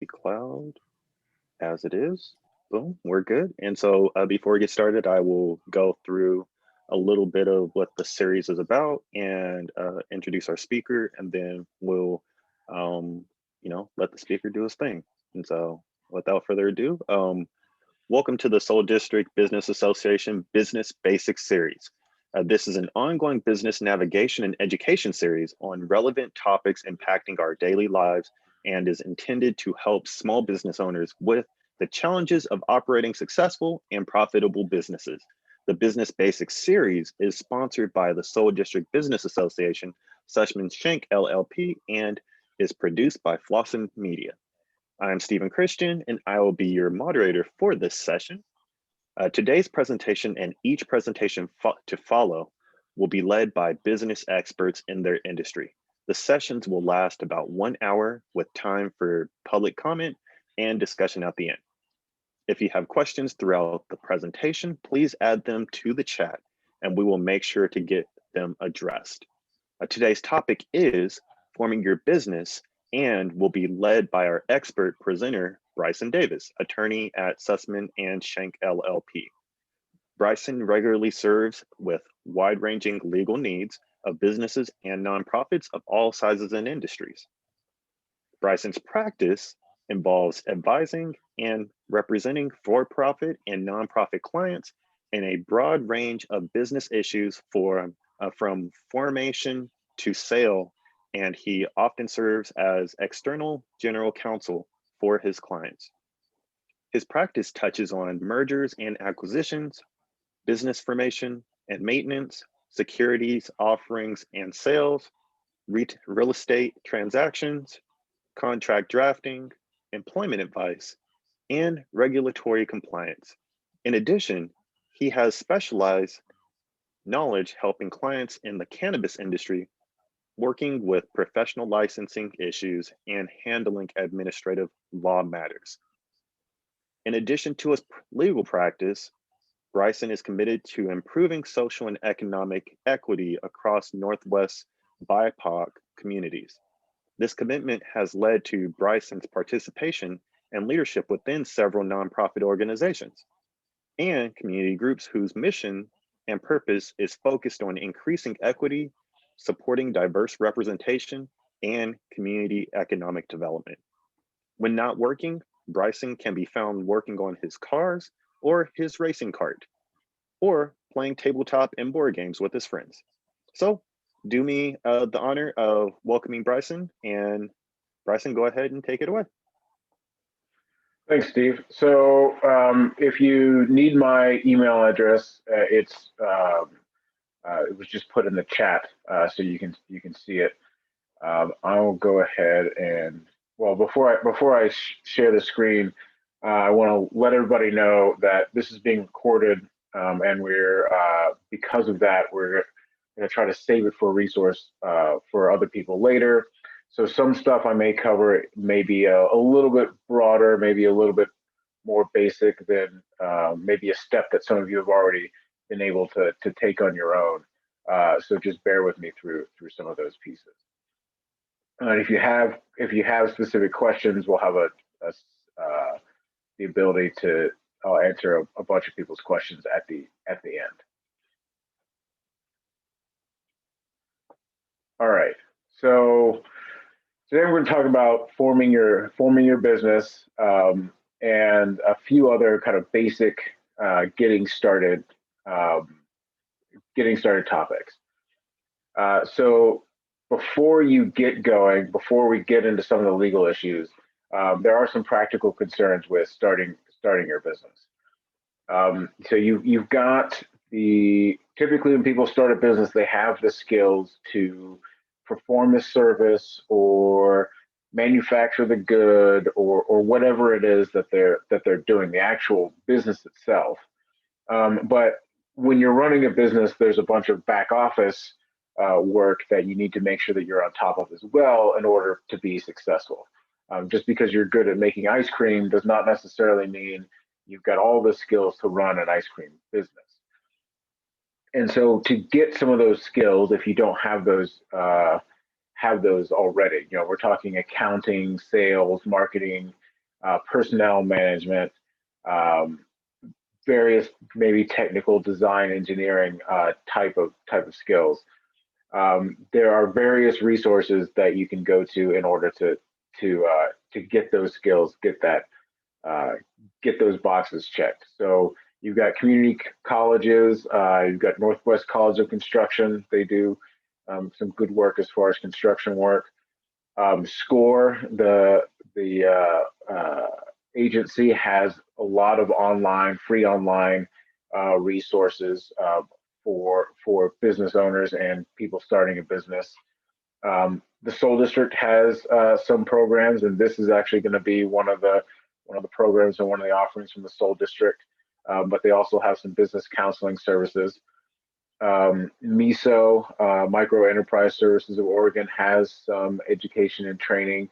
the cloud as it is. Boom, we're good. And so before we get started, I will go through a little bit of what the series is about and introduce our speaker, and then we'll, let the speaker do his thing. And so without further ado, welcome to the Soul District Business Association Business Basics Series. This is an ongoing business navigation and education series on relevant topics impacting our daily lives and is intended to help small business owners with the challenges of operating successful and profitable businesses. The Business Basics series is sponsored by the Soul District Business Association, Sussman and Shank LLP, and is produced by Flossum Media. I am Stephen Christian, and I will be your moderator for this session. Today's presentation and each presentation to follow will be led by business experts in their industry. The sessions will last about 1 hour with time for public comment and discussion at the end. If you have questions throughout the presentation, please add them to the chat and we will make sure to get them addressed. Today's topic is forming your business and will be led by our expert presenter, Bryson Davis, attorney at Sussman and Shank LLP. Bryson regularly serves with wide-ranging legal needs of businesses and nonprofits of all sizes and industries. Bryson's practice involves advising and representing for-profit and nonprofit clients in a broad range of business issues from formation to sale, and he often serves as external general counsel for his clients. His practice touches on mergers and acquisitions, business formation and maintenance, securities offerings and sales, real estate transactions, contract drafting, employment advice, and regulatory compliance. In addition, he has specialized knowledge helping clients in the cannabis industry, working with professional licensing issues and handling administrative law matters. In addition to his legal practice, Bryson is committed to improving social and economic equity across Northwest BIPOC communities. This commitment has led to Bryson's participation and leadership within several nonprofit organizations and community groups whose mission and purpose is focused on increasing equity, supporting diverse representation, and community economic development. When not working, Bryson can be found working on his cars or his racing cart, or playing tabletop and board games with his friends. So do me the honor of welcoming Bryson, and Bryson, go ahead and take it away. Thanks, Steve. So if you need my email address, it was just put in the chat, so you can see it. I will go ahead and, well, before I share the screen, I want to let everybody know that this is being recorded, and we're because of that, we're going to try to save it for a resource for other people later. So some stuff I may cover may be a little bit broader, maybe a little bit more basic than maybe a step that some of you have already been able to take on your own. So just bear with me through some of those pieces. And if you have specific questions, we'll have the ability to answer a bunch of people's questions at the end. All right. So today we're going to talk about forming your business and a few other kind of basic getting started topics. So before you get going, before we get into some of the legal issues, there are some practical concerns with starting your business. So you've got typically when people start a business, they have the skills to perform the service or manufacture the good or whatever it is that they're doing, the actual business itself. But when you're running a business, there's a bunch of back office work that you need to make sure that you're on top of as well in order to be successful. Just because you're good at making ice cream does not necessarily mean you've got all the skills to run an ice cream business. And so to get some of those skills, if you don't have those already, we're talking accounting, sales, marketing, personnel management, various maybe technical design engineering type of skills. There are various resources that you can go to in order to get those skills, get those boxes checked. So you've got community colleges, you've got Northwest College of Construction. They do some good work as far as construction work. SCORE, the agency, has a lot of free online resources for business owners and people starting a business. The Soul District has some programs, and this is actually going to be one of the programs and one of the offerings from the Soul District. But they also have some business counseling services. MISO, Micro Enterprise Services of Oregon, has some education and training.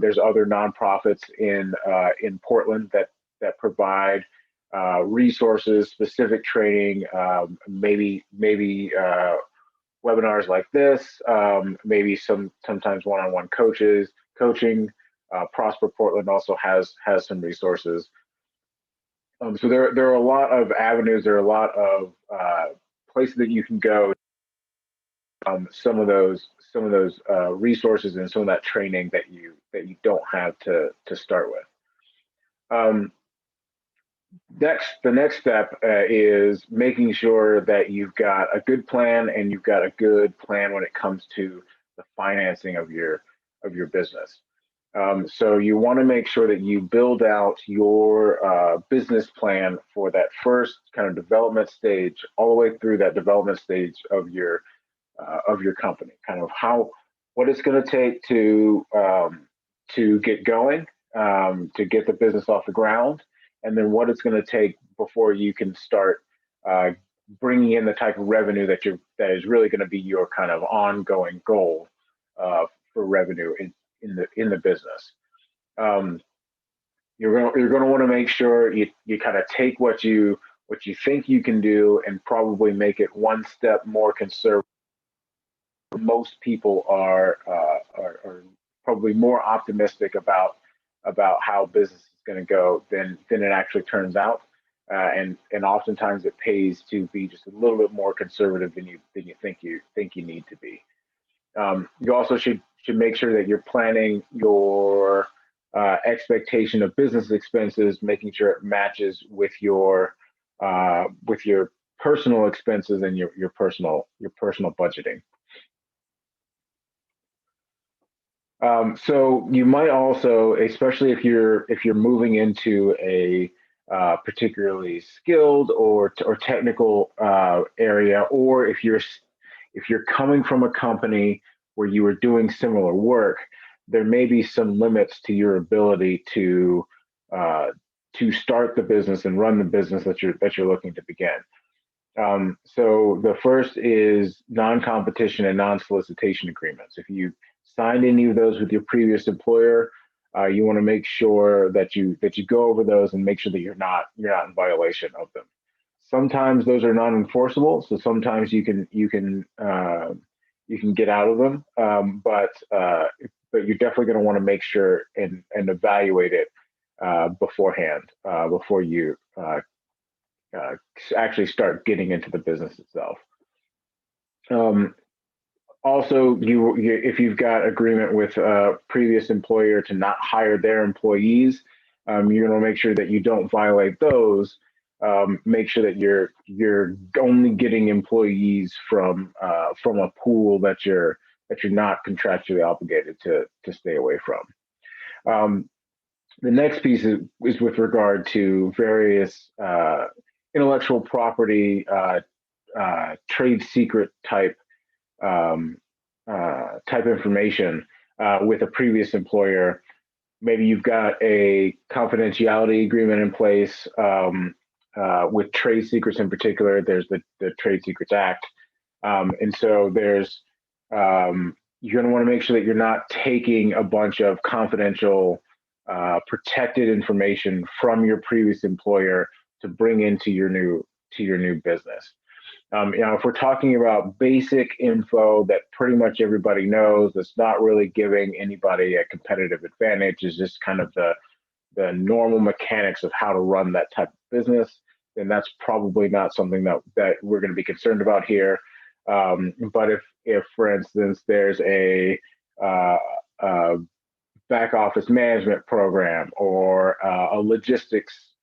There's other nonprofits in Portland that provide resources, specific training, maybe webinars like this, maybe sometimes one-on-one coaching. Prosper Portland also has some resources. So there are a lot of avenues. There are a lot of places that you can go. Some of those resources and some of that training that you don't have to start with. The next step is making sure that you've got a good plan, and you've got a good plan when it comes to the financing of your business. So you want to make sure that you build out your business plan for that first kind of development stage, all the way through that development stage of your company. Kind of what it's going to take to get going, to get the business off the ground, and then what it's going to take before you can start bringing in the type of revenue that is really going to be your kind of ongoing goal for revenue in the business. You're going to want to make sure you kind of take what you think you can do and probably make it one step more conservative. Most people are probably more optimistic about how business is going to go than it actually turns out, and oftentimes it pays to be just a little bit more conservative than you think you need to be. You also should make sure that you're planning your expectation of business expenses, making sure it matches with your personal expenses and your personal budgeting. So you might also, especially if you're moving into a particularly skilled or technical area, or if you're coming from a company where you were doing similar work, there may be some limits to your ability to start the business and run the business that you're looking to begin. So the first is non-competition and non-solicitation agreements. If you signed any of those with your previous employer, you want to make sure that you go over those and make sure that you're not in violation of them. Sometimes those are non-enforceable, so sometimes you can get out of them, but you're definitely going to want to make sure and evaluate it beforehand, before you actually start getting into the business itself. Also, if you've got agreement with a previous employer to not hire their employees, you're going to make sure that you don't violate those. Make sure that you're only getting employees from a pool that you're not contractually obligated to stay away from. The next piece is with regard to various intellectual property, trade secret type information with a previous employer. Maybe you've got a confidentiality agreement in place with trade secrets in particular. There's the Trade Secrets Act, and so there's you're going to want to make sure that you're not taking a bunch of confidential, protected information from your previous employer to bring into your new business. If we're talking about basic info that pretty much everybody knows, that's not really giving anybody a competitive advantage, is just kind of the normal mechanics of how to run that type of business, then that's probably not something that we're going to be concerned about here. But if for instance there's a back office management program or a logistics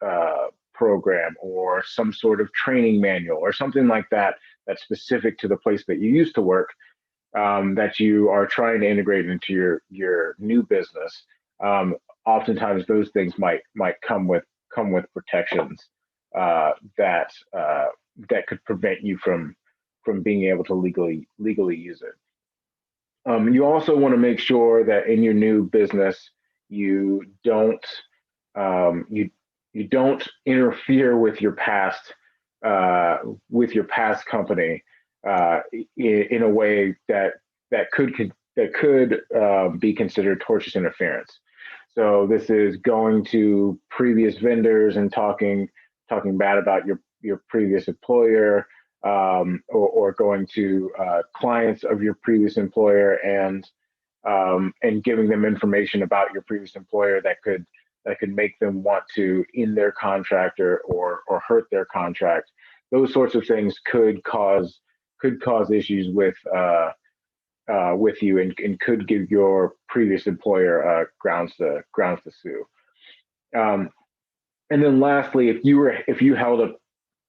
program or some sort of training manual or something like that that's specific to the place that you used to work, that you are trying to integrate into your new business, oftentimes those things might come with protections that could prevent you from being able to legally use it. You also want to make sure that in your new business you don't you don't interfere with your past company in a way that could be considered tortious interference. So this is going to previous vendors and talking bad about your previous employer, or going to clients of your previous employer and giving them information about your previous employer that could make them want to end their contract or hurt their contract. Those sorts of things could cause issues with you and could give your previous employer grounds to sue. And then lastly, if you held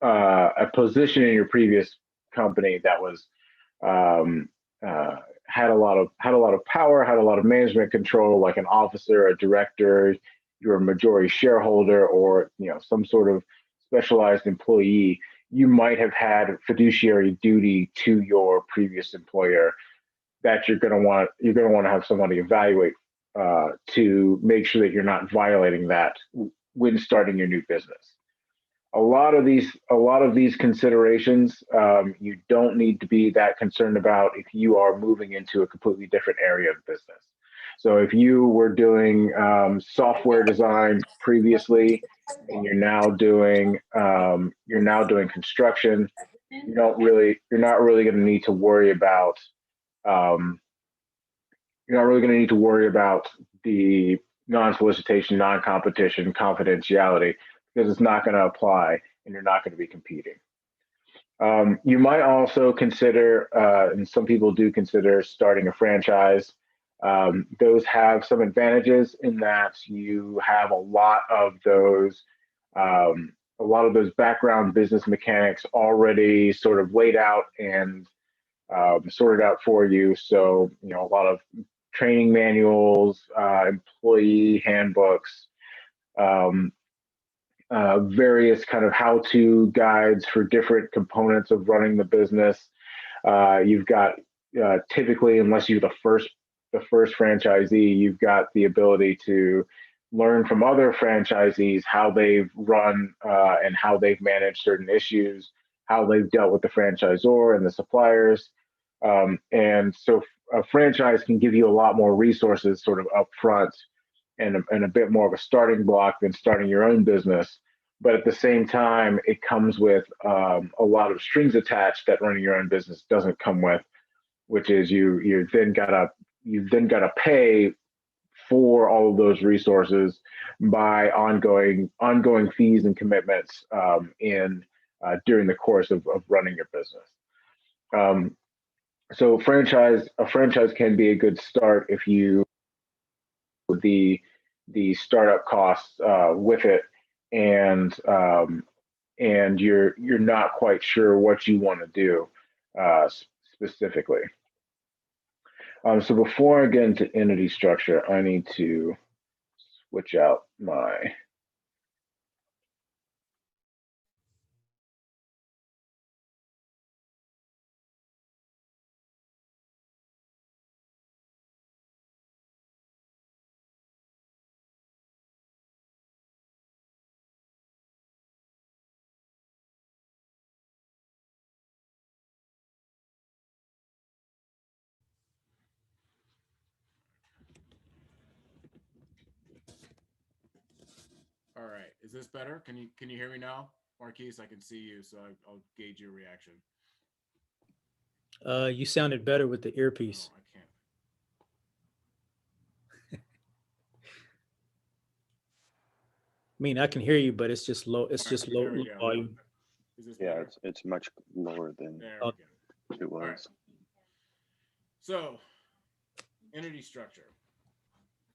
a position in your previous company that was had a lot of power, had a lot of management control, like an officer, a director, you're a majority shareholder, or some sort of specialized employee, you might have had fiduciary duty to your previous employer that you're going to want to have somebody evaluate to make sure that you're not violating that when starting your new business. A lot of these considerations you don't need to be that concerned about if you are moving into a completely different area of business. So if you were doing software design previously and you're now doing construction, you're not really going to need to worry about the non-solicitation, non-competition, confidentiality, because it's not going to apply and you're not going to be competing. You might also consider, and some people do consider, starting a franchise. Those have some advantages in that you have a lot of those background business mechanics already sort of laid out and sorted out for you. So, a lot of training manuals, employee handbooks, various kind of how-to guides for different components of running the business. You've got typically, unless you're the first franchisee, you've got the ability to learn from other franchisees how they've run and how they've managed certain issues, how they've dealt with the franchisor and the suppliers. And so a franchise can give you a lot more resources sort of up front and a bit more of a starting block than starting your own business. But at the same time, it comes with a lot of strings attached that running your own business doesn't come with, which is you've then got to pay for all of those resources by ongoing fees and commitments during the course of running your business. So a franchise can be a good start if you the startup costs with it, and you're not quite sure what you want to do specifically. So before I get into entity structure, I need to switch out my All right. Is this better? Can you hear me now, Marquise? I can see you, so I'll gauge your reaction. You sounded better with the earpiece. Oh, I can't. mean, I can hear you, but it's just low. It's All right, just there we low go. volume. Is this Yeah, better? it's much lower than There Oh, we go. it All right. was. So, entity structure.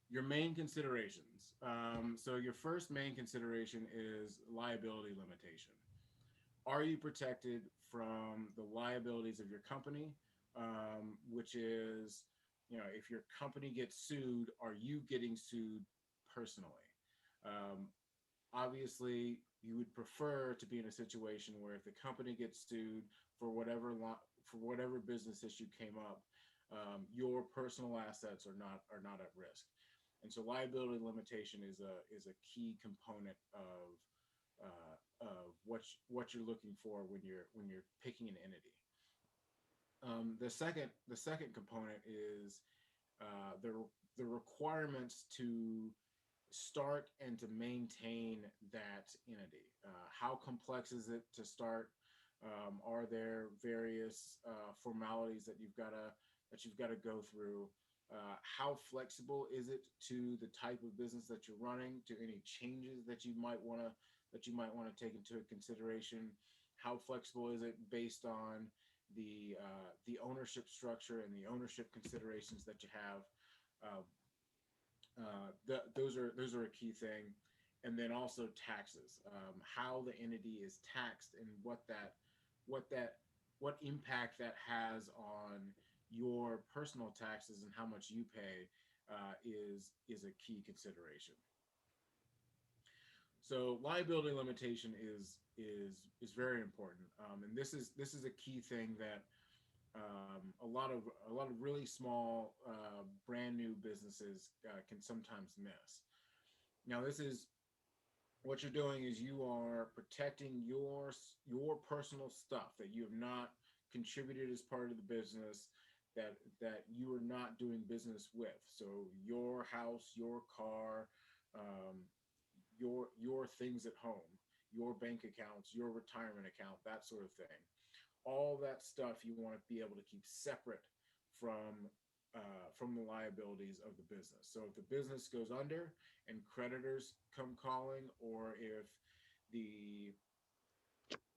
Your main considerations. So your first main consideration is liability limitation. Are you protected from the liabilities of your company? Which is, if your company gets sued, are you getting sued personally? Um, Obviously, you would prefer to be in a situation where if the company gets sued for whatever business issue came up, your personal assets are not at risk. And so liability limitation is a key component of what you're looking for when you're picking an entity. The second component is the requirements to start and to maintain that entity. How complex is it to start? Are there various formalities that you've got to go through? How flexible is it to the type of business that you're running, to any changes that you might want to take into consideration? How flexible is it based on the ownership structure and the ownership considerations that you have? Those are a key thing. And then also taxes, how the entity is taxed and what impact that has on your personal taxes and how much you pay is a key consideration. So liability limitation is very important, and this is a key thing that a lot of really small brand new businesses can sometimes miss. Now, this is what you're doing is you are protecting your personal stuff that you have not contributed as part of the business, that you are not doing business with. So your house, your car, um, your things at home, your bank accounts, your retirement account, that sort of thing. All that stuff you want to be able to keep separate from from the liabilities of the business. So if the business goes under and creditors come calling, the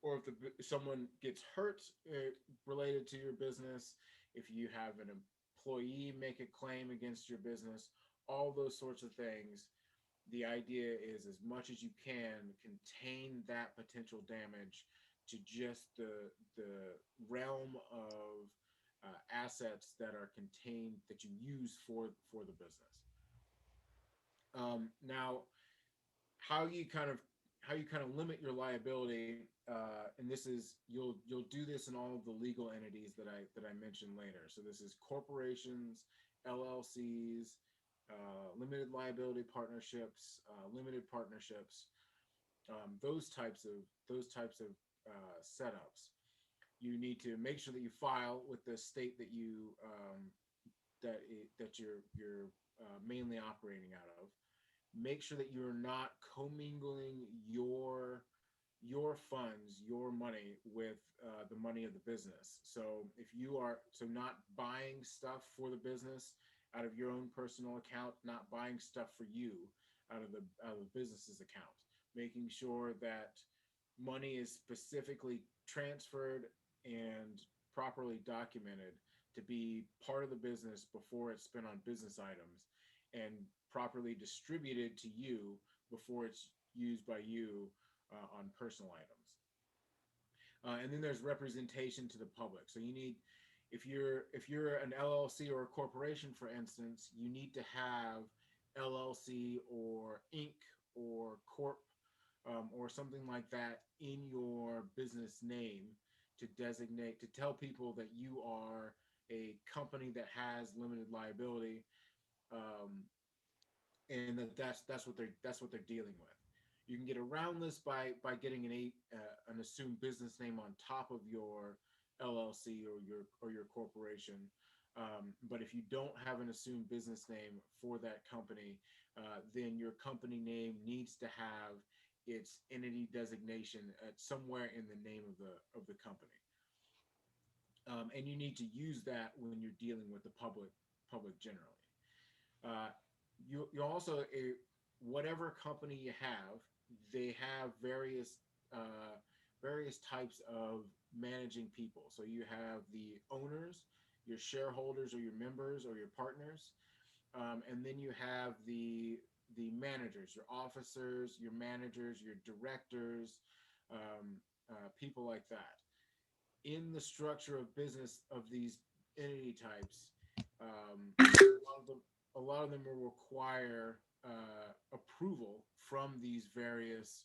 if someone gets hurt related to your business, if you have an employee make a claim against your business, all those sorts of things, the idea is as much as you can contain that potential damage to just the realm of assets that are contained that you use for the business. Now, how you kind of limit your liability, and this is you'll do this in all of the legal entities that I mentioned later. So this is corporations, LLCs, limited liability partnerships, limited partnerships, those types of setups. You need to make sure that you file with the state that you're mainly operating out of. Make sure that you're not commingling your funds, your money with the money of the business. So if you are not buying stuff for the business out of your own personal account, not buying stuff for you out of the business's account, making sure that money is specifically transferred and properly documented to be part of the business before it's spent on business items, and properly distributed to you before it's used by you on personal items. And then there's representation to the public. So you need, if you're an LLC or a corporation, for instance, you need to have LLC or Inc. or Corp, or something like that in your business name to designate, to tell people that you are a company that has limited liability, and that's what they're dealing with. You can get around this by getting an assumed business name on top of your LLC or your corporation. But if you don't have an assumed business name for that company, then your company name needs to have its entity designation somewhere in the name of the company. And you need to use that when you're dealing with the public generally. You also whatever company you have, they have various types of managing people. So you have the owners, your shareholders, or your members, or your partners, and then you have the managers, your officers, your managers, your directors, people like that. In the structure of business of these entity types, a lot of them will require approval from these various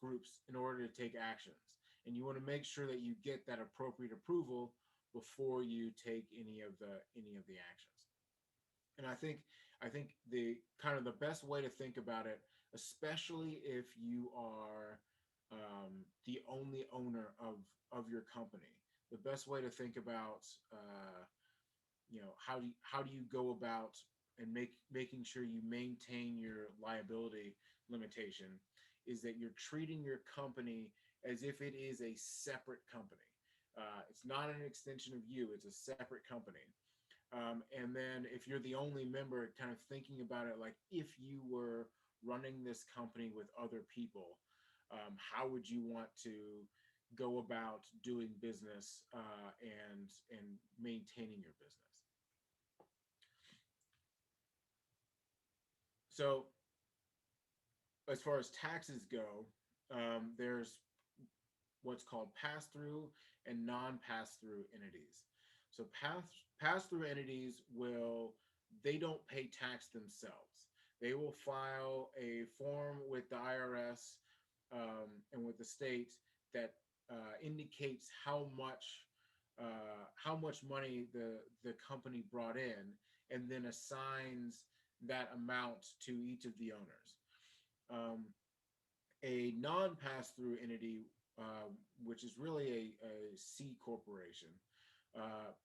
groups in order to take actions. And you want to make sure that you get that appropriate approval before you take any of the actions. And I think the kind of the best way to think about it, especially if you are the only owner of your company, the best way to think about how do you go about and making sure you maintain your liability limitation is that you're treating your company as if it is a separate company. It's not an extension of you, it's a separate company. And then if you're the only member, kind of thinking about it like if you were running this company with other people, how would you want to go about doing business and maintaining your business? So as far as taxes go, there's what's called pass-through and non-pass-through entities. So pass-through entities they don't pay tax themselves. They will file a form with the IRS and with the state that indicates how much money the company brought in, and then assigns that amount to each of the owners. A non-pass-through entity, which is really a C corporation,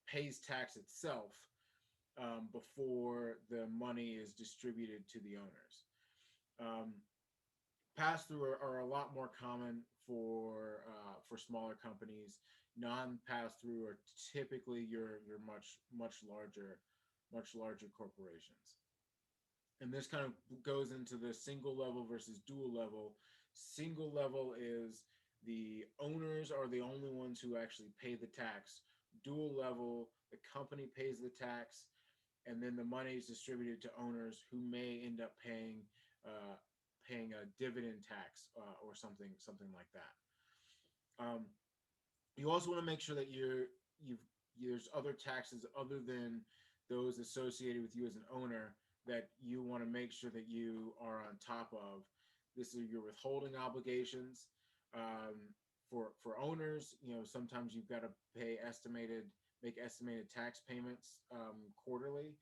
pays tax itself before the money is distributed to the owners. Pass-through are a lot more common for smaller companies. Non-pass-through are typically your much larger corporations. And this kind of goes into the single level versus dual level. Single level is the owners are the only ones who actually pay the tax. Dual level, the company pays the tax, and then the money is distributed to owners who may end up paying a dividend tax or something like that. You also want to make sure that there's other taxes other than those associated with you as an owner that you want to make sure that you are on top of. This is your withholding obligations. For owners, sometimes you've got to make estimated tax payments quarterly.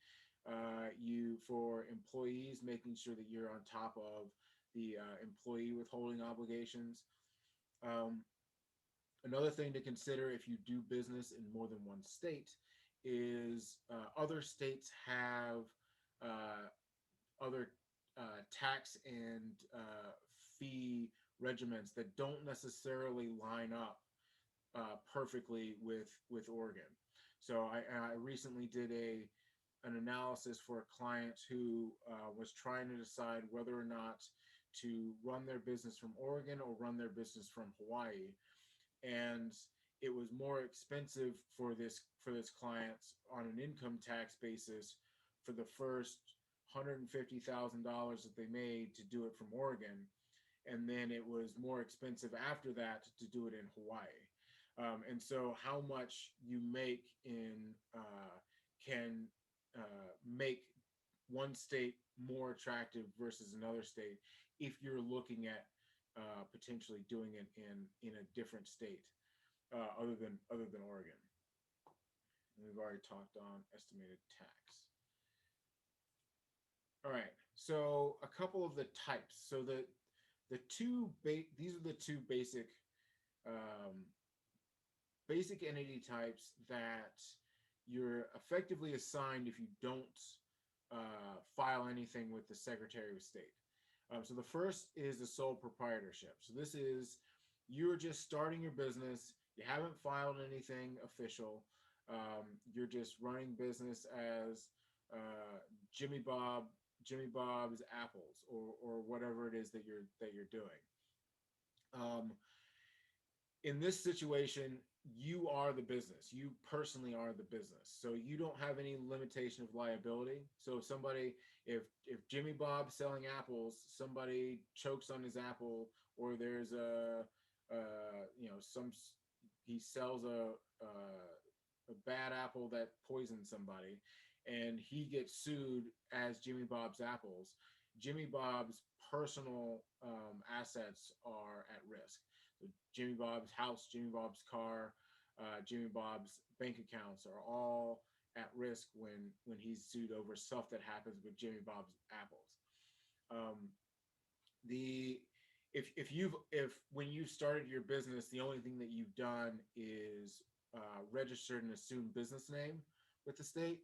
For employees, making sure that you're on top of the employee withholding obligations. Another thing to consider if you do business in more than one state is other states have other tax and fee regiments that don't necessarily line up perfectly with Oregon. So I recently did an analysis for a client who was trying to decide whether or not to run their business from Oregon or run their business from Hawaii. And it was more expensive for this client on an income tax basis for the first $150,000 that they made to do it from Oregon, and then it was more expensive after that to do it in Hawaii. And so, how much you make can make one state more attractive versus another state if you're looking at potentially doing it in a different state other than Oregon. And we've already talked on estimated tax. All right, so a couple of the types. So these are the two basic entity types that you're effectively assigned if you don't file anything with the Secretary of State. So the first is the sole proprietorship. So this is, you're just starting your business. You haven't filed anything official. You're just running business as Jimmy Bob Jimmy Bob's apples, or whatever it is that you're doing. In this situation, you are the business. You personally are the business. So you don't have any limitation of liability. So if Jimmy Bob's selling apples, somebody chokes on his apple, or there's he sells a bad apple that poisons somebody, and he gets sued as Jimmy Bob's apples, Jimmy Bob's personal assets are at risk. So Jimmy Bob's house, Jimmy Bob's car, Jimmy Bob's bank accounts are all at risk when he's sued over stuff that happens with Jimmy Bob's apples. If when you started your business, the only thing that you've done is registered an assumed business name with the state,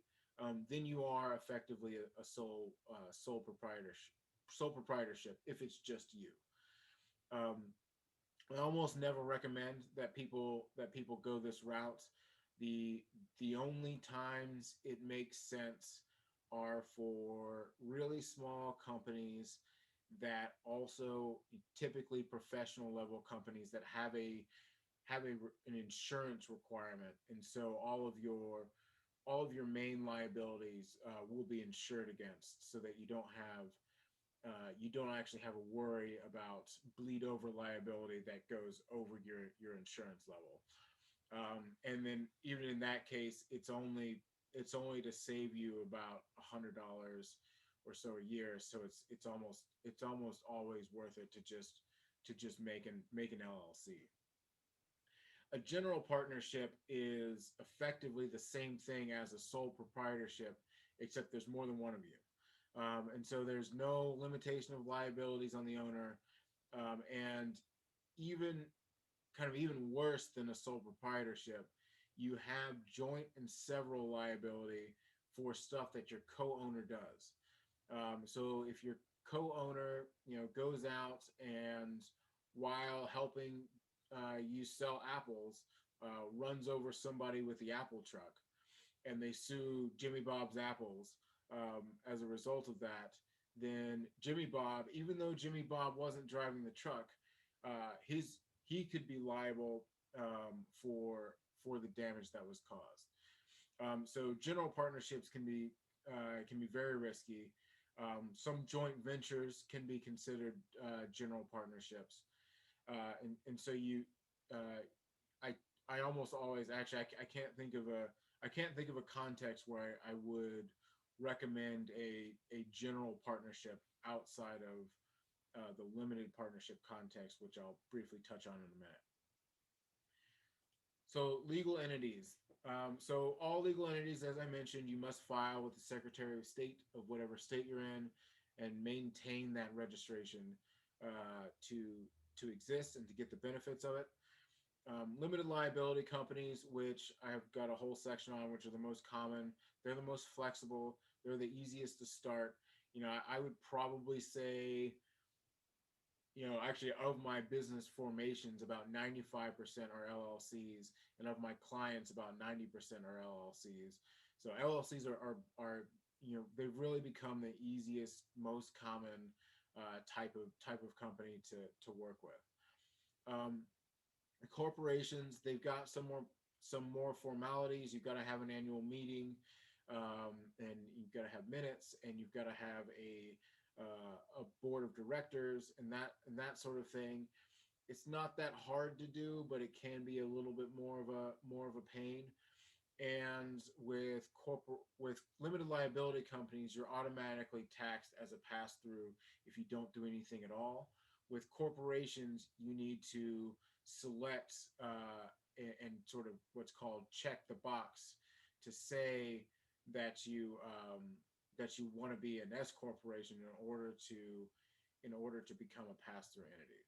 then you are effectively a sole proprietorship if it's just you. I almost never recommend that people go this route. The only times it makes sense are for really small companies that also typically professional level companies that have an insurance requirement, and so all of your main liabilities will be insured against, so that you don't actually have a worry about bleed over liability that goes over your insurance level. And then even in that case, it's only to save you about $100 or so a year. So it's almost always worth it to just make an LLC. A general partnership is effectively the same thing as a sole proprietorship, except there's more than one of you. And so there's no limitation of liabilities on the owner. And even worse than a sole proprietorship, you have joint and several liability for stuff that your co-owner does. So if your co-owner, goes out and while helping you sell apples, runs over somebody with the apple truck, and they sue Jimmy Bob's apples as a result of that, then Jimmy Bob, even though Jimmy Bob wasn't driving the truck, he could be liable for the damage that was caused. So general partnerships can be very risky. Some joint ventures can be considered general partnerships, and so I almost always, actually, I can't think of a context where I would recommend a general partnership outside of the limited partnership context, which I'll briefly touch on in a minute. So legal entities. So all legal entities, as I mentioned, you must file with the Secretary of State of whatever state you're in and maintain that registration to exist and to get the benefits of it. Limited liability companies, which I've got a whole section on, which are the most common. They're the most flexible. They're the easiest to start. I would probably say, actually, of my business formations, about 95% are LLCs, and of my clients, about 90% are LLCs. So LLCs are they've really become the easiest, most common type of company to work with. The corporations, they've got some more formalities. You've got to have an annual meeting, and you've got to have minutes, and you've got to have a board of directors and that sort of thing. It's not that hard to do, but it can be a little bit more of a pain. And with limited liability companies, you're automatically taxed as a pass-through if you don't do anything at all. With corporations, you need to select and sort of what's called check the box to say that you want to be an S corporation in order to become a pass-through entity.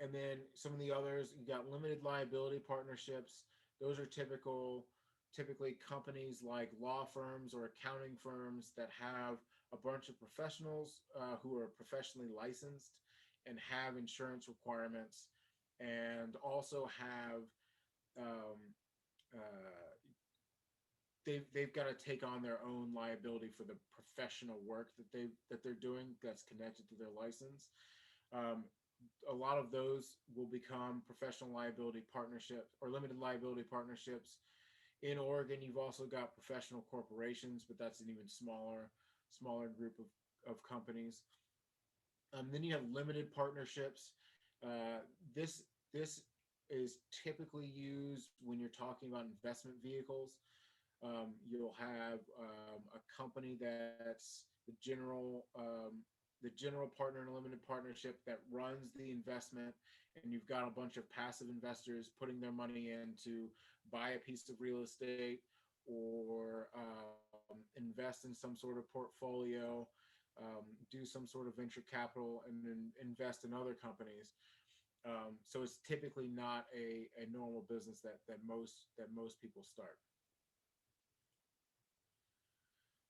And then some of the others, you got limited liability partnerships. Those are typically companies like law firms or accounting firms that have a bunch of professionals who are professionally licensed and have insurance requirements, and also have they've got to take on their own liability for the professional work that they're doing that's connected to their license. A lot of those will become professional liability partnerships or limited liability partnerships. In Oregon, you've also got professional corporations, but that's an even smaller group of companies. Then you have limited partnerships. This is typically used when you're talking about investment vehicles. You'll have a company that's the general partner in a limited partnership that runs the investment, and you've got a bunch of passive investors putting their money in to buy a piece of real estate or invest in some sort of portfolio, do some sort of venture capital, and then invest in other companies. So it's typically not a normal business that most people start.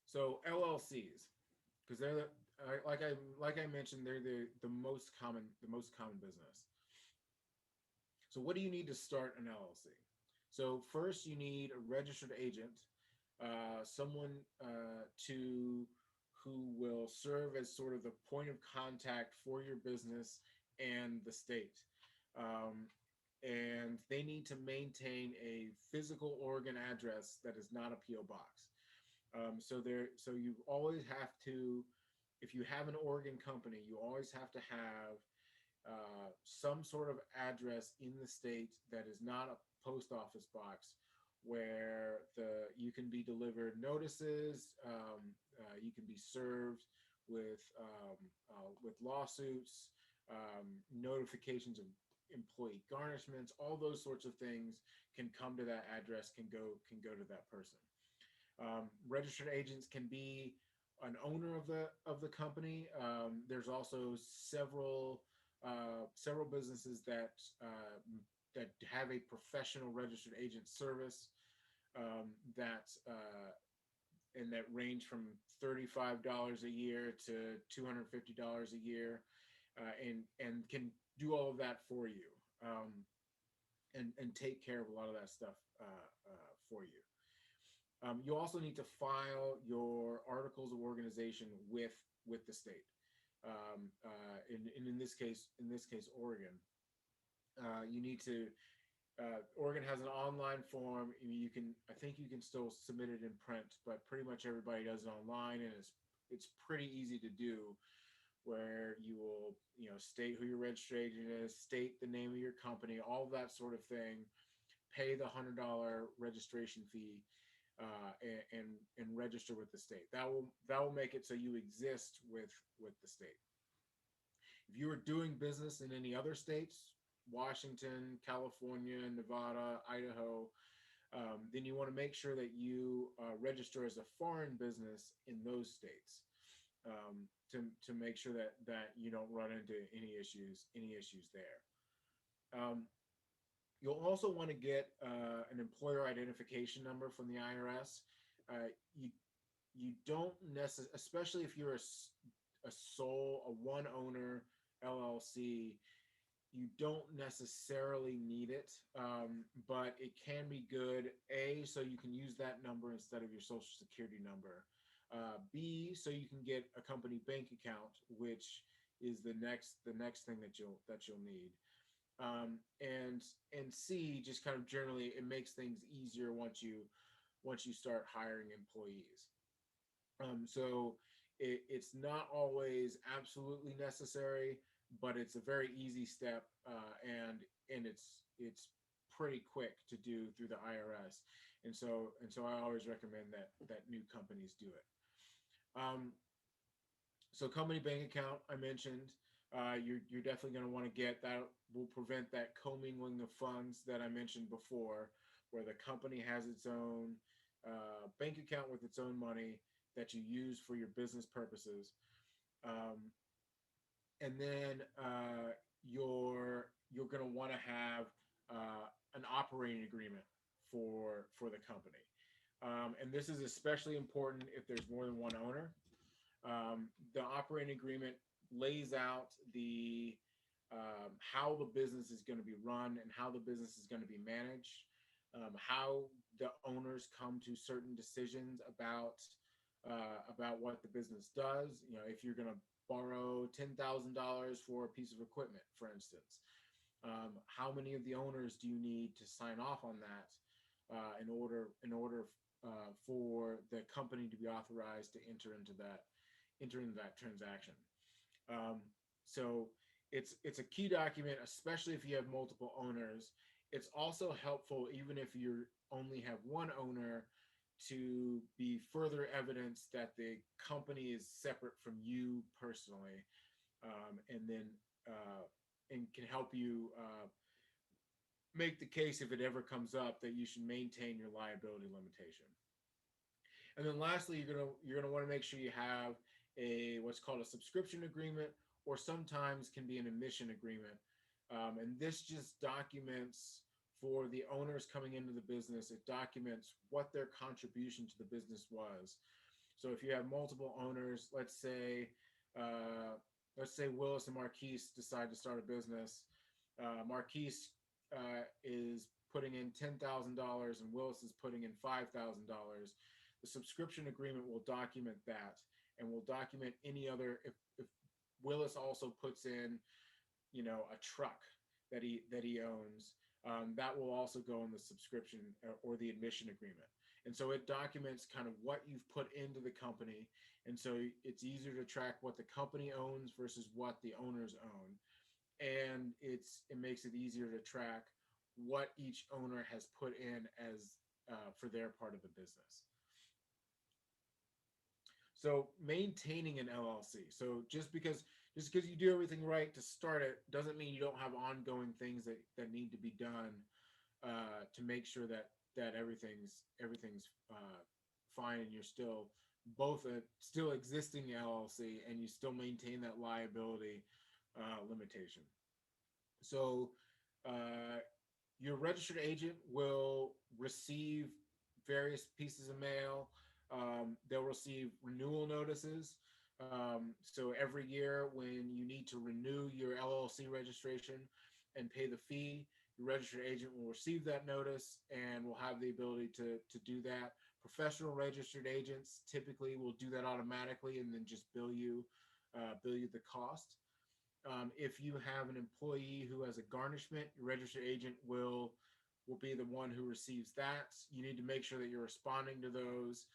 So LLCs, because they're like I mentioned, they're the most common business. So what do you need to start an LLC? So first, you need a registered agent, someone who will serve as sort of the point of contact for your business and the state. And they need to maintain a physical Oregon address that is not a PO box. So you always have to, if you have an Oregon company, you always have to have some sort of address in the state that is not a post office box, where you can be delivered notices, you can be served with lawsuits, notifications of employee garnishments, all those sorts of things can come to that address, can go to that person. Registered agents can be an owner of the company. There's also several businesses that have a professional registered agent service that range from $35 a year to $250 a year, and can do all of that for you, and take care of a lot of that stuff for you. You also need to file your articles of organization with the state. In this case, Oregon. You need to. Oregon has an online form. I think you can still submit it in print, but pretty much everybody does it online, and it's pretty easy to do. Where you will, state who your registered agent is, state the name of your company, all that sort of thing. Pay the $100 registration fee. And register with the state. That will make it so you exist with the state. If you are doing business in any other states, Washington, California, Nevada, Idaho, then you want to make sure that you register as a foreign business in those states, to make sure that you don't run into any issues there. You'll also want to get an employer identification number from the IRS. You don't necessarily, especially if you're a one owner LLC, you don't necessarily need it, but it can be good. A, so you can use that number instead of your social security number. B, so you can get a company bank account, which is the next thing that you'll need. And C, just kind of generally, it makes things easier once you start hiring employees. So it's not always absolutely necessary, but it's a very easy step, and it's pretty quick to do through the IRS. And so I always recommend that new companies do it. So company bank account, I mentioned. You're definitely going to want to get that. Will prevent that commingling of funds that I mentioned before, where the company has its own bank account with its own money that you use for your business purposes, and then you're going to want to have an operating agreement for the company, and this is especially important if there's more than one owner. The operating agreement lays out the how the business is going to be run and how the business is going to be managed, how the owners come to certain decisions about what the business does. You know, if you're going to borrow $10,000 for a piece of equipment, for instance, how many of the owners do you need to sign off on that in order for the company to be authorized to enter into that transaction? So it's a key document, especially if you have multiple owners. It's also helpful, even if you only have one owner, to be further evidence that the company is separate from you personally, and then and can help you make the case, if it ever comes up, that you should maintain your liability limitation. And then lastly, you're gonna want to make sure you have what's called a subscription agreement, or sometimes can be an admission agreement. And this just documents, for the owners coming into the business, it documents what their contribution to the business was. So if you have multiple owners, let's say Willis and Marquise decide to start a business. Marquise is putting in $10,000 and Willis is putting in $5,000. The subscription agreement will document that, and will document any other, if Willis also puts in, you know, a truck that he owns, that will also go in the subscription or the admission agreement. And so it documents kind of what you've put into the company. And so it's easier to track what the company owns versus what the owners own. And it makes it easier to track what each owner has put in as for their part of the business. So maintaining an LLC. So just because you do everything right to start it doesn't mean you don't have ongoing things that need to be done to make sure that everything's fine, and you're still both a still existing LLC and you still maintain that liability limitation. So your registered agent will receive various pieces of mail. They'll receive renewal notices. So every year when you need to renew your LLC registration and pay the fee, your registered agent will receive that notice and will have the ability to do that. Professional registered agents typically will do that automatically and then just bill you the cost. If you have an employee who has a garnishment, your registered agent will be the one who receives that. You need to make sure that you're responding to those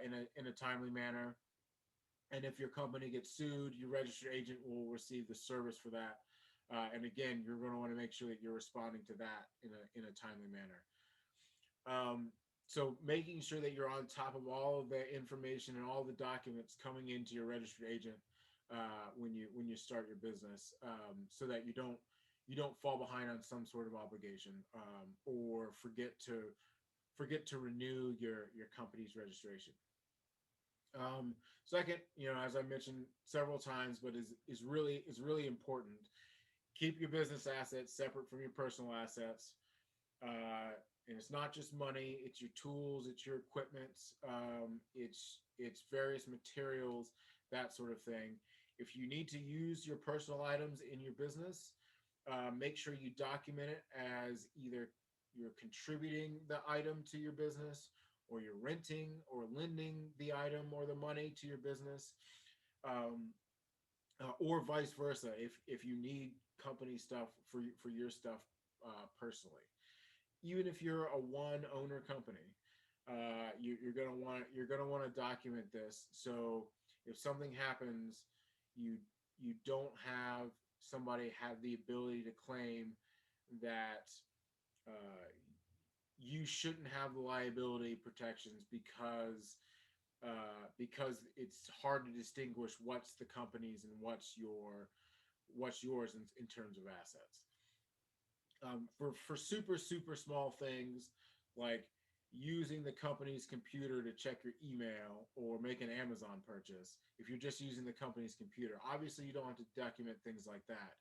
in a timely manner. And if your company gets sued, your registered agent will receive the service for that. And again, you're going to want to make sure that you're responding to that in a timely manner. So making sure that you're on top of all of the information and all the documents coming into your registered agent when you start your business, so that you don't fall behind on some sort of obligation, or forget to renew your company's registration. Second, as I mentioned several times, but is really important, keep your business assets separate from your personal assets. And it's not just money, it's your tools, it's your equipment, it's various materials, that sort of thing. If you need to use your personal items in your business, make sure you document it as either you're contributing the item to your business, or you're renting or lending the item or the money to your business, or vice versa. If you need company stuff for your stuff personally, even if you're a one-owner company, you're gonna want to document this. So if something happens, you don't have somebody have the ability to claim that you shouldn't have the liability protections because it's hard to distinguish what's the company's and what's yours in terms of assets. For super small things like using the company's computer to check your email or make an Amazon purchase, if you're just using the company's computer, obviously you don't have to document things like that.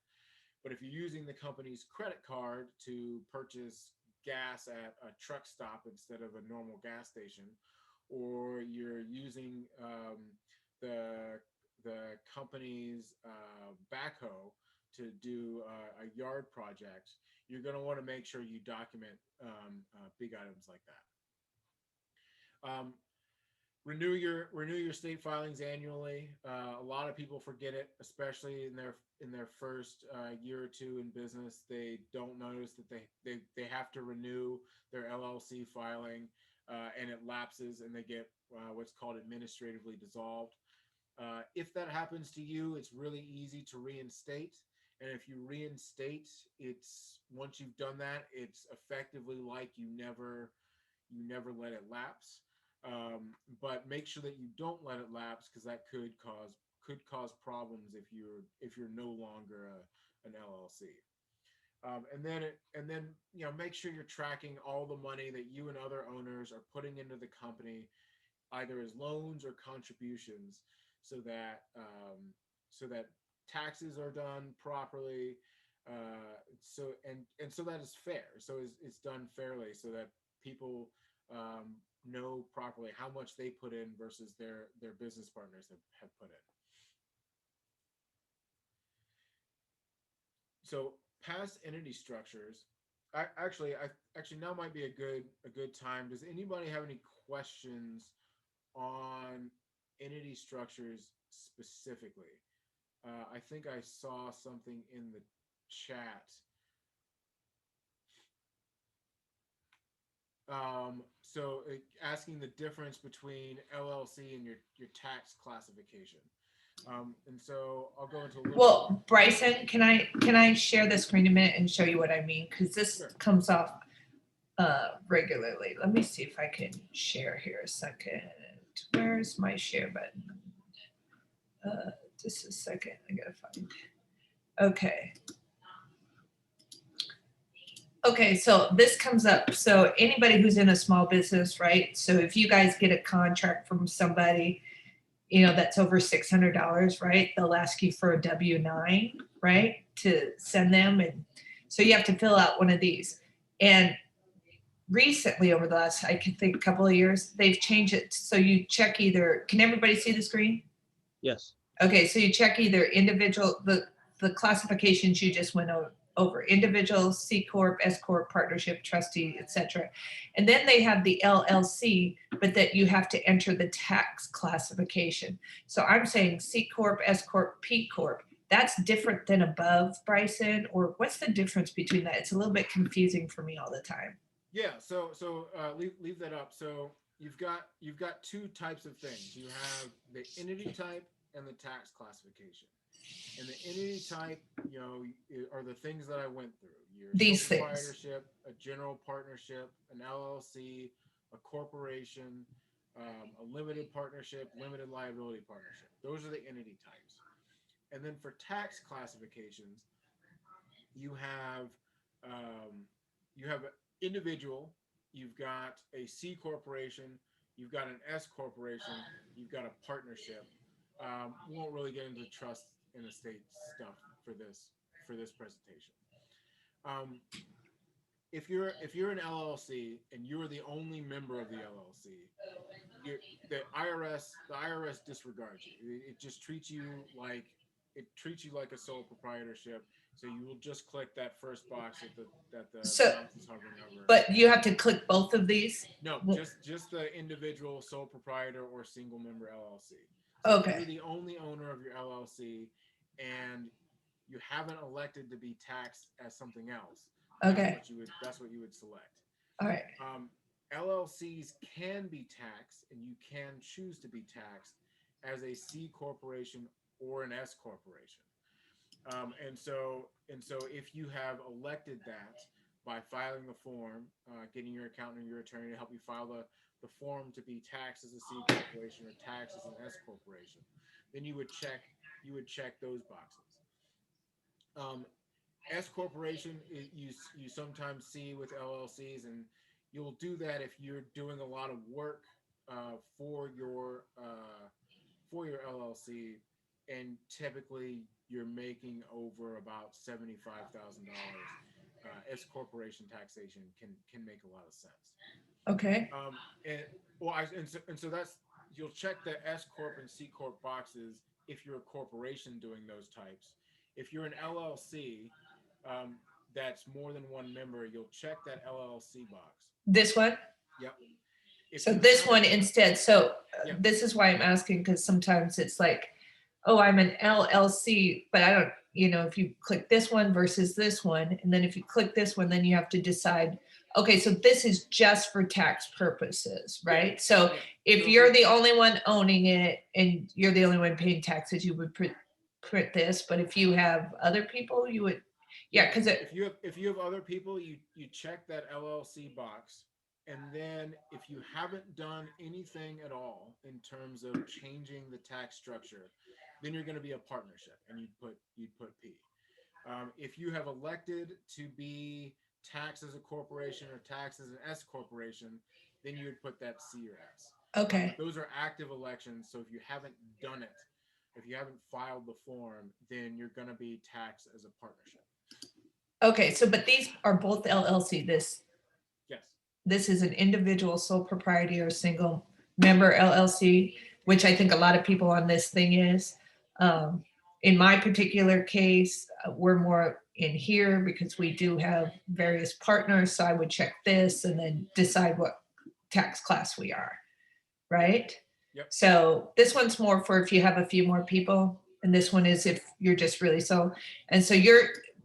But if you're using the company's credit card to purchase gas at a truck stop instead of a normal gas station, or you're using the company's backhoe to do a yard project, you're going to want to make sure you document big items like that. Renew your state filings annually. A lot of people forget it, especially in their first year or two in business. They don't notice that they have to renew their LLC filing, and it lapses, and they get what's called administratively dissolved. If that happens to you, it's really easy to reinstate. And if you reinstate, it's once you've done that, it's effectively like you never let it lapse. But make sure that you don't let it lapse, because that could cause problems if you're no longer an LLC. And then make sure you're tracking all the money that you and other owners are putting into the company, either as loans or contributions, so that taxes are done properly, so that is fair. So it's done fairly, so that people know properly how much they put in versus their business partners have put in. So past entity structures, actually now might be a good time. Does anybody have any questions on entity structures specifically? I think I saw something in the chat. So asking the difference between LLC and your tax classification. And so I'll go into a little. Well, Bryson, can I share the screen a minute and show you what I mean? Because this Sure. comes off regularly. Let me see if I can share here a second. Where's my share button? Just a second. I gotta find. Okay. Okay, so this comes up. So anybody who's in a small business, right? So if you guys get a contract from somebody, that's over $600, right? They'll ask you for a W-9, right? To send them. And so you have to fill out one of these. And recently, over the last, I can think a couple of years, they've changed it. So you check either, can everybody see the screen? Yes. Okay, so you check either individual, the classifications you just went over, individual, C Corp, S Corp, partnership, trustee, etc. And then they have the LLC, but that you have to enter the tax classification. So I'm saying C Corp, S Corp, P Corp. That's different than above, Bryson, or what's the difference between that? It's a little bit confusing for me all the time. Yeah, so leave that up. So you've got two types of things. You have the entity type and the tax classification. And the entity type, are the things that I went through. These things. Proprietorship, a general partnership, an LLC, a corporation, a limited partnership, limited liability partnership. Those are the entity types. And then for tax classifications, you have individual, you've got a C corporation, you've got an S corporation, you've got a partnership. We won't really get into trust and estate stuff for this presentation. If you're an LLC and you're the only member of the LLC, the IRS disregards you. It just treats you like a sole proprietorship. So you will just click that first box that the So, mouse is hovering over. But you have to click both of these? No, just the individual sole proprietor or single member LLC. So Okay. you're the only owner of your LLC, and you haven't elected to be taxed as something else. Okay. That's what you would select. All right. LLCs can be taxed, and you can choose to be taxed as a C corporation or an S corporation. And so if you have elected that by filing the form, getting your accountant or your attorney to help you file the form to be taxed as a C corporation or taxed as an S corporation, then you would check those boxes. S corporation, you sometimes see with LLCs, and you'll do that if you're doing a lot of work for your LLC, and typically you're making over about $75,000. S corporation taxation can make a lot of sense. Okay. So that's, you'll check the S corp and C corp boxes if you're a corporation doing those types. If you're an LLC that's more than one member, you'll check that LLC box. This one? Yep. So you this have- one instead, so Yeah. this is why I'm asking, because sometimes it's like, oh, I'm an LLC, but I don't, if you click this one versus this one, and then if you click this one, then you have to decide, okay, so this is just for tax purposes, right? So Yeah. if So you're you- the only one owning it and you're the only one paying taxes, you would print this, but if you have other people, you would, yeah, because if you have other people, you check that LLC box, and then if you haven't done anything at all in terms of changing the tax structure, then you're going to be a partnership, and you'd put P. If you have elected to be taxed as a corporation or taxed as an S corporation, then you would put that C or S. okay. Those are active elections, so if you haven't done it, if you haven't filed the form, then you're going to be taxed as a partnership. Okay, so but these are both LLC. Yes. This is an individual sole proprietor or single member LLC, which I think a lot of people on this thing is. In my particular case, we're more in here because we do have various partners. So I would check this and then decide what tax class we are, right? Yep. So this one's more for if you have a few more people, and this one is if you're just really so. And so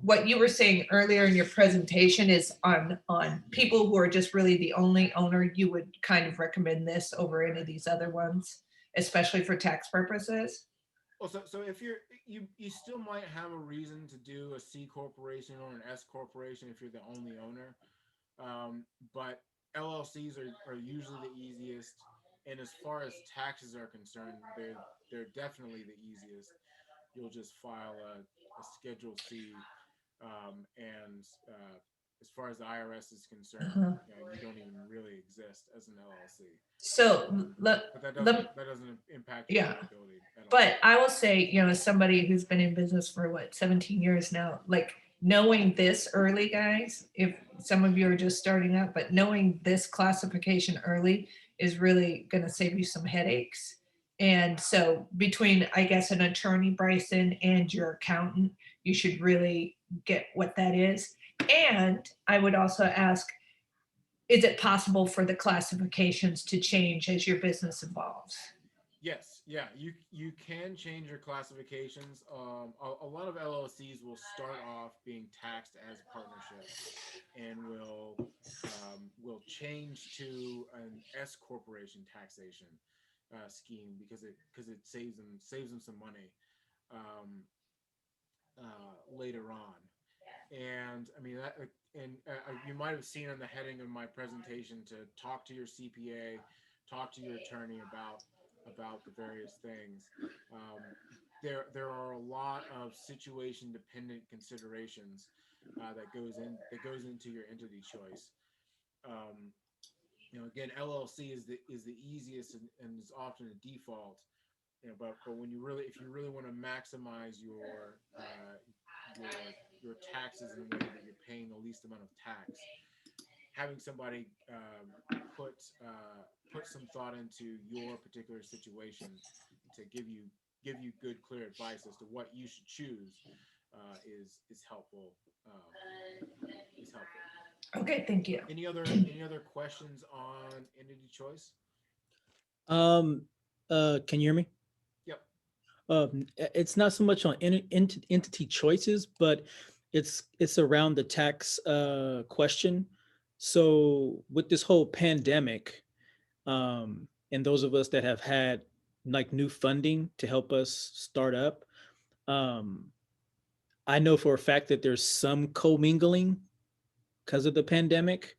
what you were saying earlier in your presentation is on people who are just really the only owner, you would kind of recommend this over any of these other ones, especially for tax purposes. Well, so if you still might have a reason to do a C corporation or an S corporation if you're the only owner, but LLCs are usually the easiest, and as far as taxes are concerned, they're definitely the easiest. You'll just file a Schedule C, and as far as the IRS is concerned, you don't even really exist as an LLC. So But that doesn't impact your yeah. liability at all. But I will say, as somebody who's been in business for 17 years now, like knowing this early, guys, if some of you are just starting out, but knowing this classification early is really going to save you some headaches. And so between, I guess, an attorney, Bryson, and your accountant, you should really get what that is. And I would also ask, is it possible for the classifications to change as your business evolves? Yes, yeah, you can change your classifications. A lot of LLCs will start off being taxed as partnerships, and will change to an S corporation taxation scheme because it saves them some money later on. And I mean that, and you might have seen on the heading of my presentation to talk to your CPA, talk to your attorney about the various things. There are a lot of situation dependent considerations that goes into your entity choice. Again, LLC is the easiest and is often a default. But when if you really want to maximize your taxes in a way that you're paying the least amount of tax, having somebody put some thought into your particular situation to give you good, clear advice as to what you should choose is helpful. Is helpful. Okay, thank you. Any other questions on entity choice? Can you hear me? Yep. It's not so much on entity choices, but it's around the tax question. So with this whole pandemic, and those of us that have had like new funding to help us start up, I know for a fact that there's some commingling because of the pandemic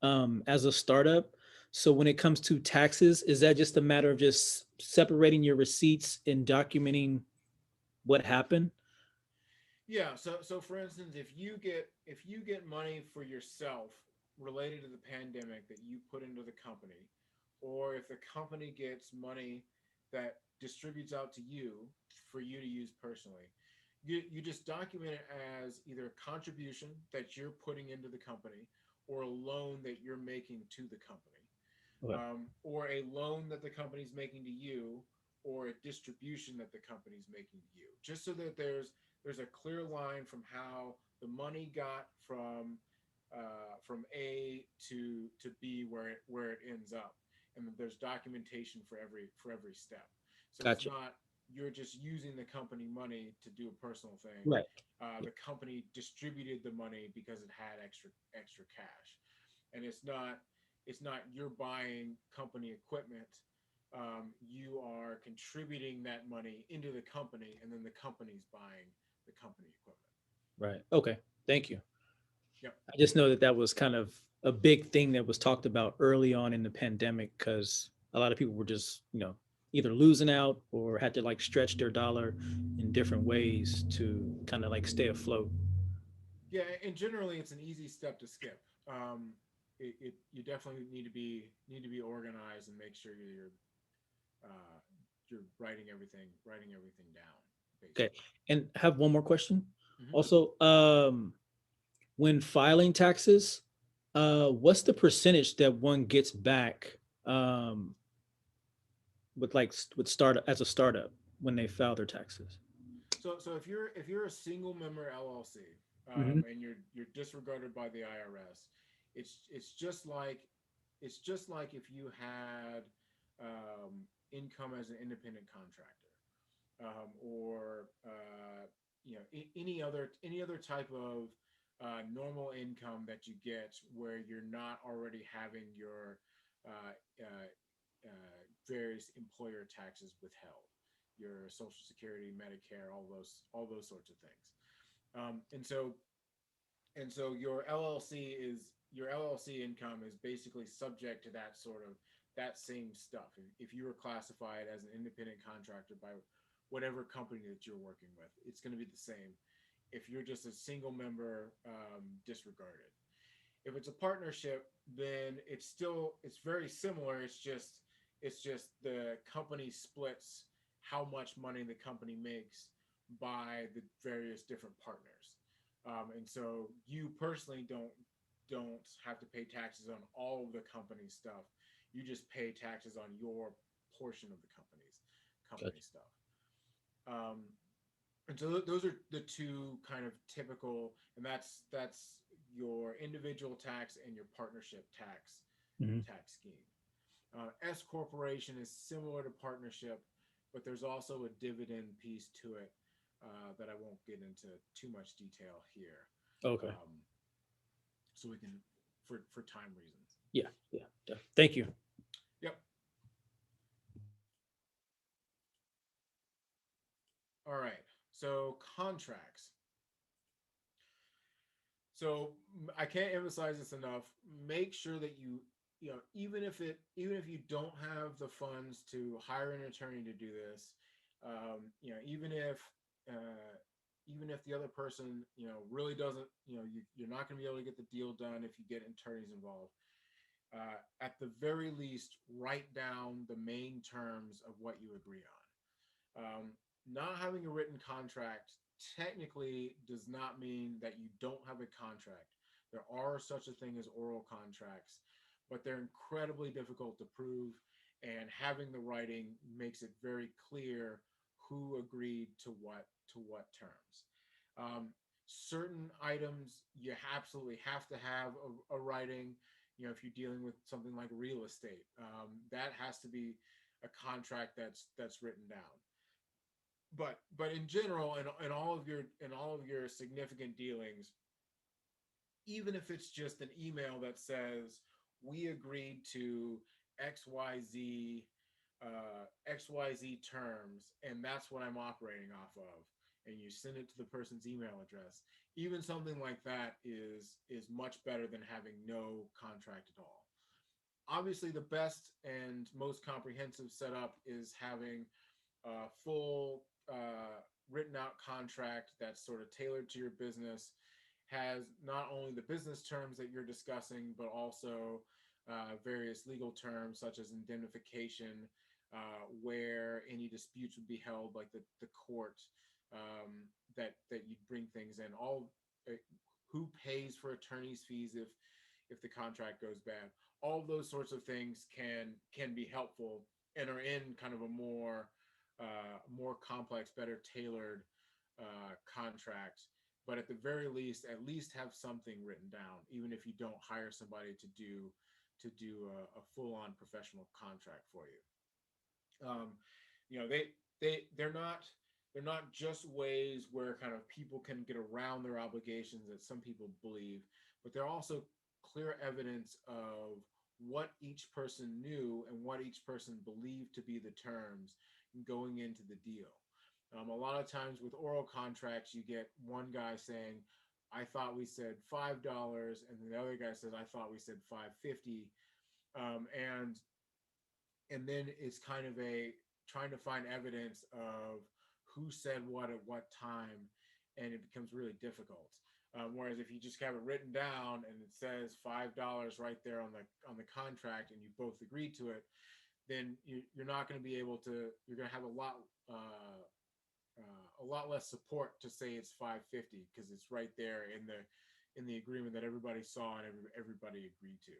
as a startup. So when it comes to taxes, is that just a matter of just separating your receipts and documenting what happened? Yeah. So for instance, if you get money for yourself related to the pandemic that you put into the company, or if the company gets money that distributes out to you for you to use personally, you just document it as either a contribution that you're putting into the company or a loan that you're making to the company. Okay. Or a loan that the company's making to you, or a distribution that the company's making to you, just so that there's a clear line from how the money got from A to B where it ends up. and then there's documentation for every step. So it's Gotcha. not you're just using the company money to do a personal thing. Right. The company distributed the money because it had extra cash, and it's not you're buying company equipment. You are contributing that money into the company, and then the company's buying the company equipment. Right. Okay. Thank you. Yep. I just know that that was kind of a big thing that was talked about early on in the pandemic because a lot of people were just, either losing out or had to like stretch their dollar in different ways to kind of like stay afloat. Yeah, and generally it's an easy step to skip. You definitely need to be organized and make sure uh, you're writing everything down Okay. basically. And have one more question. Mhm. Also, when filing taxes, what's the percentage that one gets back um, with start as a startup when they file their taxes? So if you're a single member LLC, Hmm. and you're disregarded by the IRS, it's just like if you had income as an independent contractor, or any other type of normal income that you get where you're not already having your uh, uh, various employer taxes withheld, your Social Security, Medicare, all those sorts of things. And so your LLC income is basically subject to that same stuff. If you were classified as an independent contractor by whatever company that you're working with, it's going to be the same. If you're just a single member, disregarded. If it's a partnership, then it's very similar. It's just the company splits how much money the company makes by the various different partners. And so you personally don't have to pay taxes on all of the company stuff. You just pay taxes on your portion of the company Gotcha. stuff. Um, and so those are the two kind of typical, and that's your individual tax and your partnership Hmm. tax scheme. S corporation is similar to partnership, but there's also a dividend piece to it that I won't get into too much detail here, Okay. um, so we can for time reasons. Yeah. Yeah. Thank you. Yep. All right. So contracts. So I can't emphasize this enough. Make sure that even if you don't have the funds to hire an attorney to do this, even if uh, the other person really doesn't, you're not going to be able to get the deal done if you get attorneys involved. At the very least, write down the main terms of what you agree on. Not having a written contract technically does not mean that you don't have a contract. There are such a thing as oral contracts, but they're incredibly difficult to prove, and having the writing makes it very clear who agreed to what terms. Um, Certain items you absolutely have to have a writing. If you're dealing with something like real estate, that has to be a contract that's written down. But in general, in all of your significant dealings, even if it's just an email that says we agreed to xyz xyz terms, and that's what I'm operating off of, and you send it to the person's email address, even something like that is much better than having no contract at all. Obviously, the best and most comprehensive setup is having a full written out contract that's sort of tailored to your business, has not only the business terms that you're discussing, but also various legal terms such as indemnification, where any disputes would be held, like the court, that you'd bring things in. Uh, who pays for attorney's fees if the contract goes bad. All of those sorts of things can be helpful and are in kind of a more complex, better tailored contract. But at the very least, at least have something written down, even if you don't hire somebody to do to do a full-on professional contract for you. They're not just ways where kind of people can get around their obligations that some people believe, but they're also clear evidence of what each person knew and what each person believed to be the terms going into the deal. A lot of times with oral contracts, you get one guy saying, I thought we said $5, and the other guy says, I thought we said $5.50. And then it's kind of trying to find evidence of who said what at what time, and it becomes really difficult. Whereas if you just have it written down and it says $5 right there on the contract, and you both agree to it, then you're not going to be able to. You're going to have a lot less support to say it's $5.50 because it's right there in the agreement that everybody saw and everybody agreed to.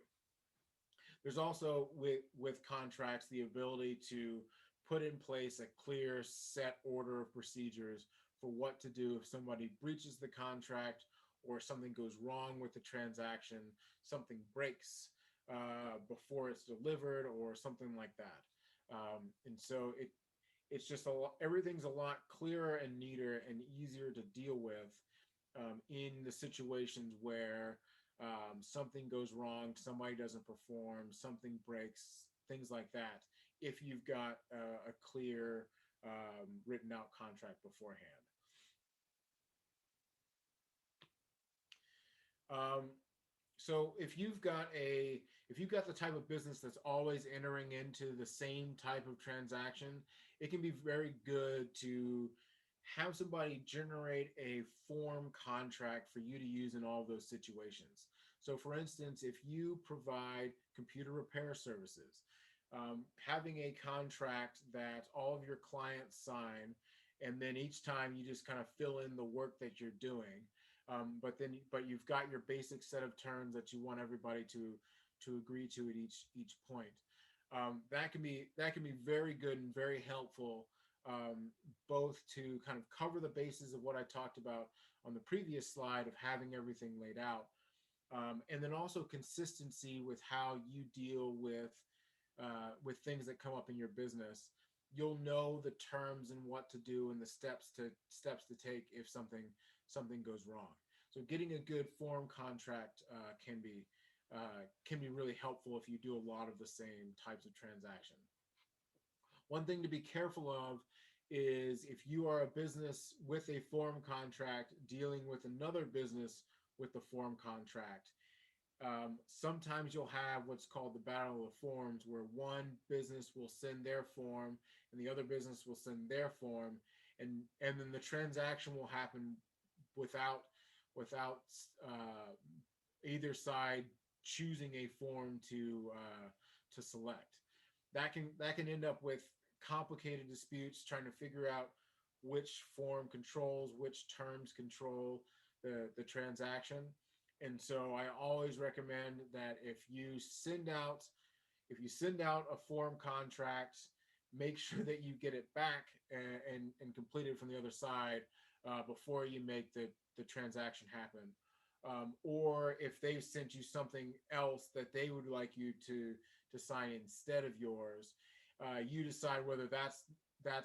There's also with contracts the ability to put in place a clear set order of procedures for what to do if somebody breaches the contract or something goes wrong with the transaction, something breaks before it's delivered or something like that. And so it's just everything's a lot clearer and neater and easier to deal with in the situations where something goes wrong, somebody doesn't perform, something breaks, things like that, if you've got a clear written out contract beforehand. So if you've got the type of business that's always entering into the same type of transaction, it can be very good to have somebody generate a form contract for you to use in all of those situations. So for instance, if you provide computer repair services, having a contract that all of your clients sign, and then each time you just kind of fill in the work that you're doing, but you've got your basic set of terms that you want everybody to agree to at each point. That can be very good and very helpful, both to kind of cover the bases of what I talked about on the previous slide of having everything laid out, and then also consistency with how you deal with things that come up in your business. You'll know the terms and what to do and the steps to take if something goes wrong. So getting a good form contract can be really helpful if you do a lot of the same types of transaction. One thing to be careful of is if you are a business with a form contract dealing with another business with the form contract, sometimes you'll have what's called the battle of forms, where one business will send their form and the other business will send their form, and then the transaction will happen without either side choosing a form to select. That can end up with complicated disputes trying to figure out which form controls, which terms control the transaction. And so I always recommend that if you send out a form contract, make sure that you get it back and complete it from the other side before you make the transaction happen. Or if they've sent you something else that they would like you to sign instead of yours, you decide whether that's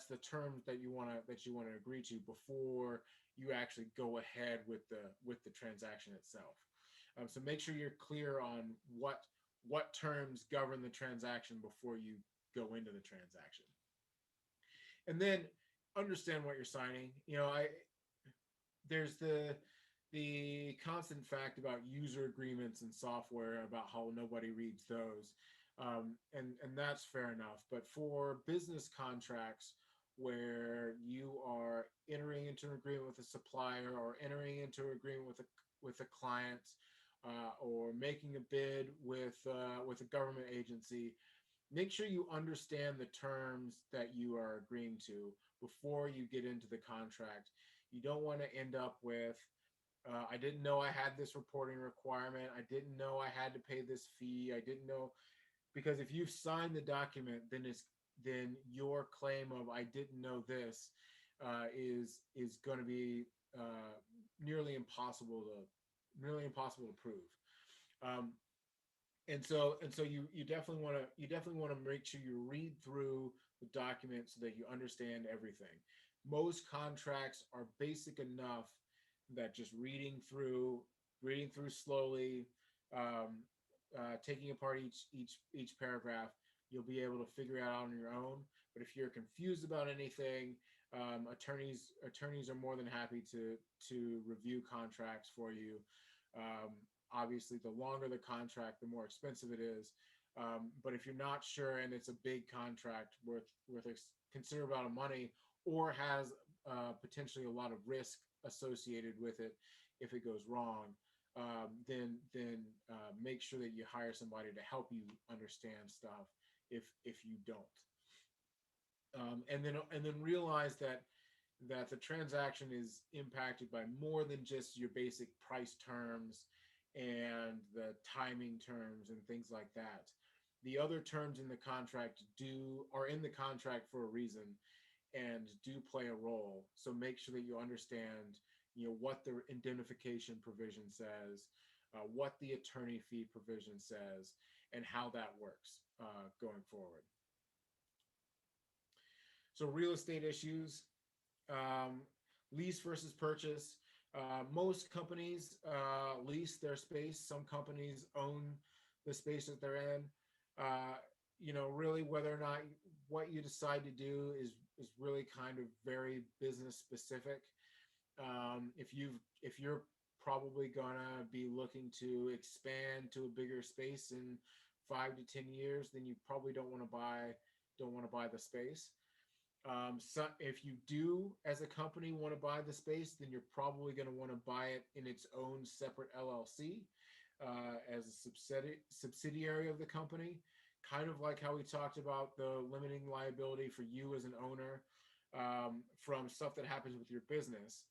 the terms that you want to agree to before you actually go ahead with the transaction itself. So make sure you're clear on what terms govern the transaction before you go into the transaction. And then understand what you're signing. There's the constant fact about user agreements and software, about how nobody reads those. And that's fair enough. But for business contracts where you are entering into an agreement with a supplier or entering into an agreement with a client, or making a bid with a government agency, make sure you understand the terms that you are agreeing to before you get into the contract. You don't want to end up with, I didn't know I had this reporting requirement. I didn't know I had to pay this fee. I didn't know, because if you've signed the document, then your claim of I didn't know this is going to be nearly impossible to prove. And so you definitely want to make sure you read through the document so that you understand everything. Most contracts are basic enough that just reading through slowly, taking apart each paragraph, you'll be able to figure it out on your own. But if you're confused about anything, attorneys are more than happy to review contracts for you. Obviously, the longer the contract, the more expensive it is. But if you're not sure and it's a big contract worth a considerable amount of money, or has potentially a lot of risk associated with it if it goes wrong, then make sure that you hire somebody to help you understand stuff if you don't. And then realize that the transaction is impacted by more than just your basic price terms and the timing terms and things like that. The other terms in the contract are in the contract for a reason and do play a role. So make sure that you understand, what the indemnification provision says, what the attorney fee provision says, and how that works going forward. So real estate issues, lease versus purchase. Most companies lease their space. Some companies own the space that they're in. Really whether or not what you decide to do is really kind of very business specific. If you're probably gonna be looking to expand to a bigger space in 5 to 10 years, then you probably don't want to buy the space. So if you do, as a company, want to buy the space, then you're probably going to want to buy it in its own separate LLC as a subsidiary of the company, kind of like how we talked about the limiting liability for you as an owner from stuff that happens with your business.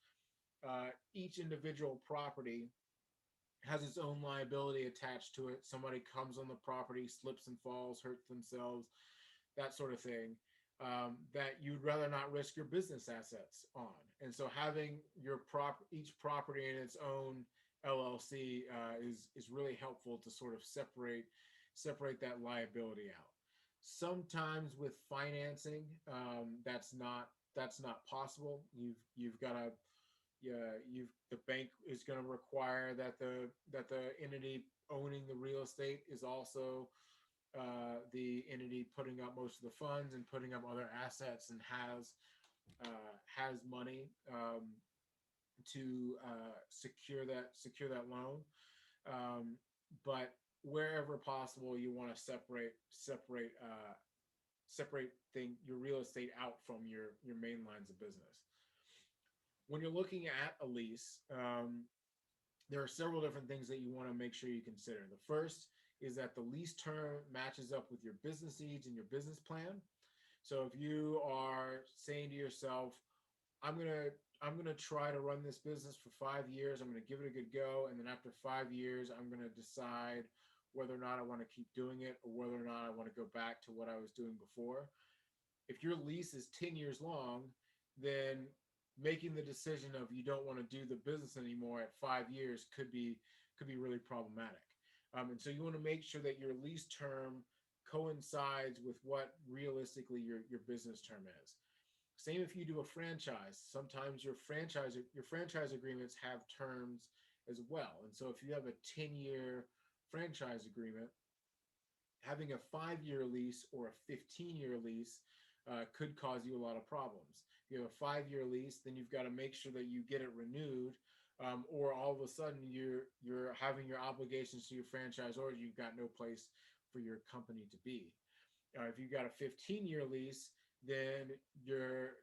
Each individual property has its own liability attached to it. Somebody comes on the property, slips and falls, hurts themselves, that sort of thing. That you'd rather not risk your business assets on. And so having each property in its own LLC is really helpful to sort of separate that liability out. Sometimes with financing, that's not possible. The bank is going to require that the entity owning the real estate is also the entity putting up most of the funds and putting up other assets and has money to secure that loan. But wherever possible, you want to separate your real estate out from your main lines of business. When you're looking at a lease, there are several different things that you want to make sure you consider. The first is that the lease term matches up with your business needs and your business plan. So if you are saying to yourself, I'm gonna try to run this business for 5 years, I'm gonna give it a good go, and then after 5 years, I'm gonna decide whether or not I want to keep doing it or whether or not I want to go back to what I was doing before. If your lease is 10 years long, then making the decision of you don't want to do the business anymore at 5 years could be really problematic. And so you want to make sure that your lease term coincides with what realistically your business term is. Same if you do a franchise. Sometimes your franchise agreements have terms as well. And so if you have a 10-year franchise agreement, having a 5-year lease or a 15-year lease could cause you a lot of problems. If you have a 5-year lease, then you've got to make sure that you get it renewed, or all of a sudden you're having your obligations to your franchisor, you've got no place for your company to be. If you've got a 15-year lease, then your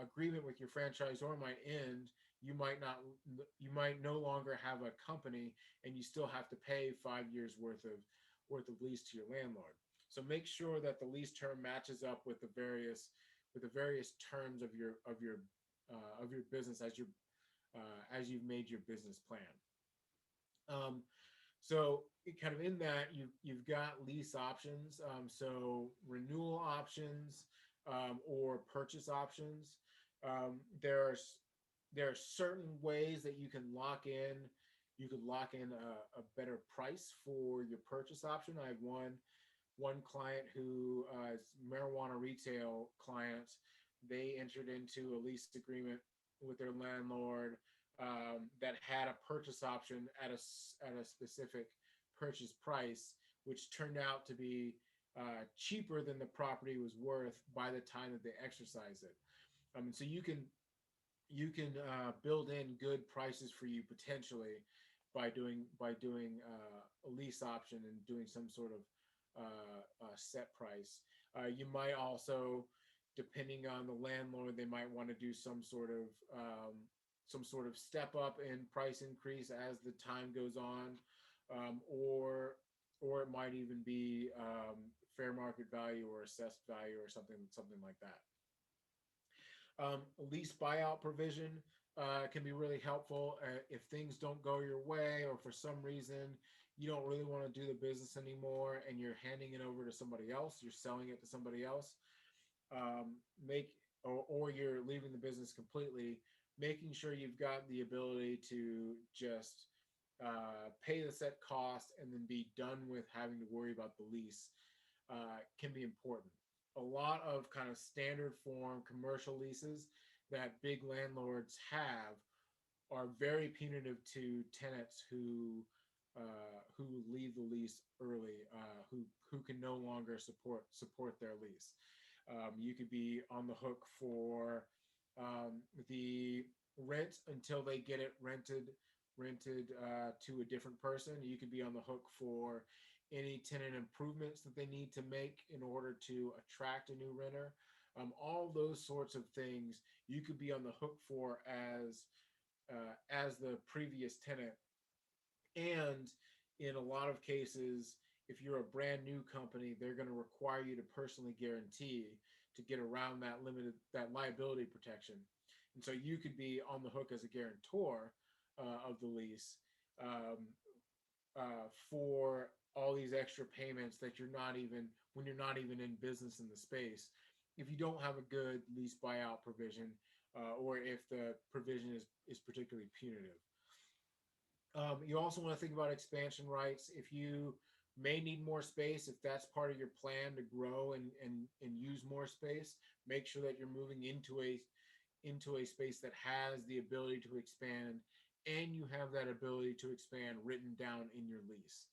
agreement with your franchisor might end. You might no longer have a company, and you still have to pay 5 years worth of lease to your landlord. So make sure that the lease term matches up with the various terms of your business as you've made your business plan. So kind of in that, you've got lease options, so renewal options or purchase options. There are certain ways that you can lock in you could lock in a better price for your purchase option. I have one client who is marijuana retail client. They entered into a lease agreement with their landlord that had a purchase option at a specific purchase price, which turned out to be cheaper than the property was worth by the time that they exercise it. So you can build in good prices for you potentially by doing a lease option and doing some sort of set price. You might also, depending on the landlord, they might want to do some sort of step up in price increase as the time goes on, or it might even be fair market value or assessed value or something like that. Lease buyout provision can be really helpful if things don't go your way, or for some reason you don't really want to do the business anymore and you're handing it over to somebody else, you're selling it to somebody else, or you're leaving the business completely. Making sure you've got the ability to just pay the set cost and then be done with having to worry about the lease can be important. A lot of kind of standard form commercial leases that big landlords have are very punitive to tenants who leave the lease early, who can no longer support their lease. You could be on the hook for the rent until they get it rented to a different person. You could be on the hook for any tenant improvements that they need to make in order to attract a new renter. All those sorts of things you could be on the hook for as the previous tenant. And in a lot of cases, if you're a brand new company, they're going to require you to personally guarantee to get around that liability protection. And so you could be on the hook as a guarantor of the lease for all these extra payments that when you're not even in business in the space, if you don't have a good lease buyout provision, or if the provision is particularly punitive. You also want to think about expansion rights. If you may need more space, if that's part of your plan to grow and use more space, make sure that you're moving into a space that has the ability to expand, and you have that ability to expand written down in your lease.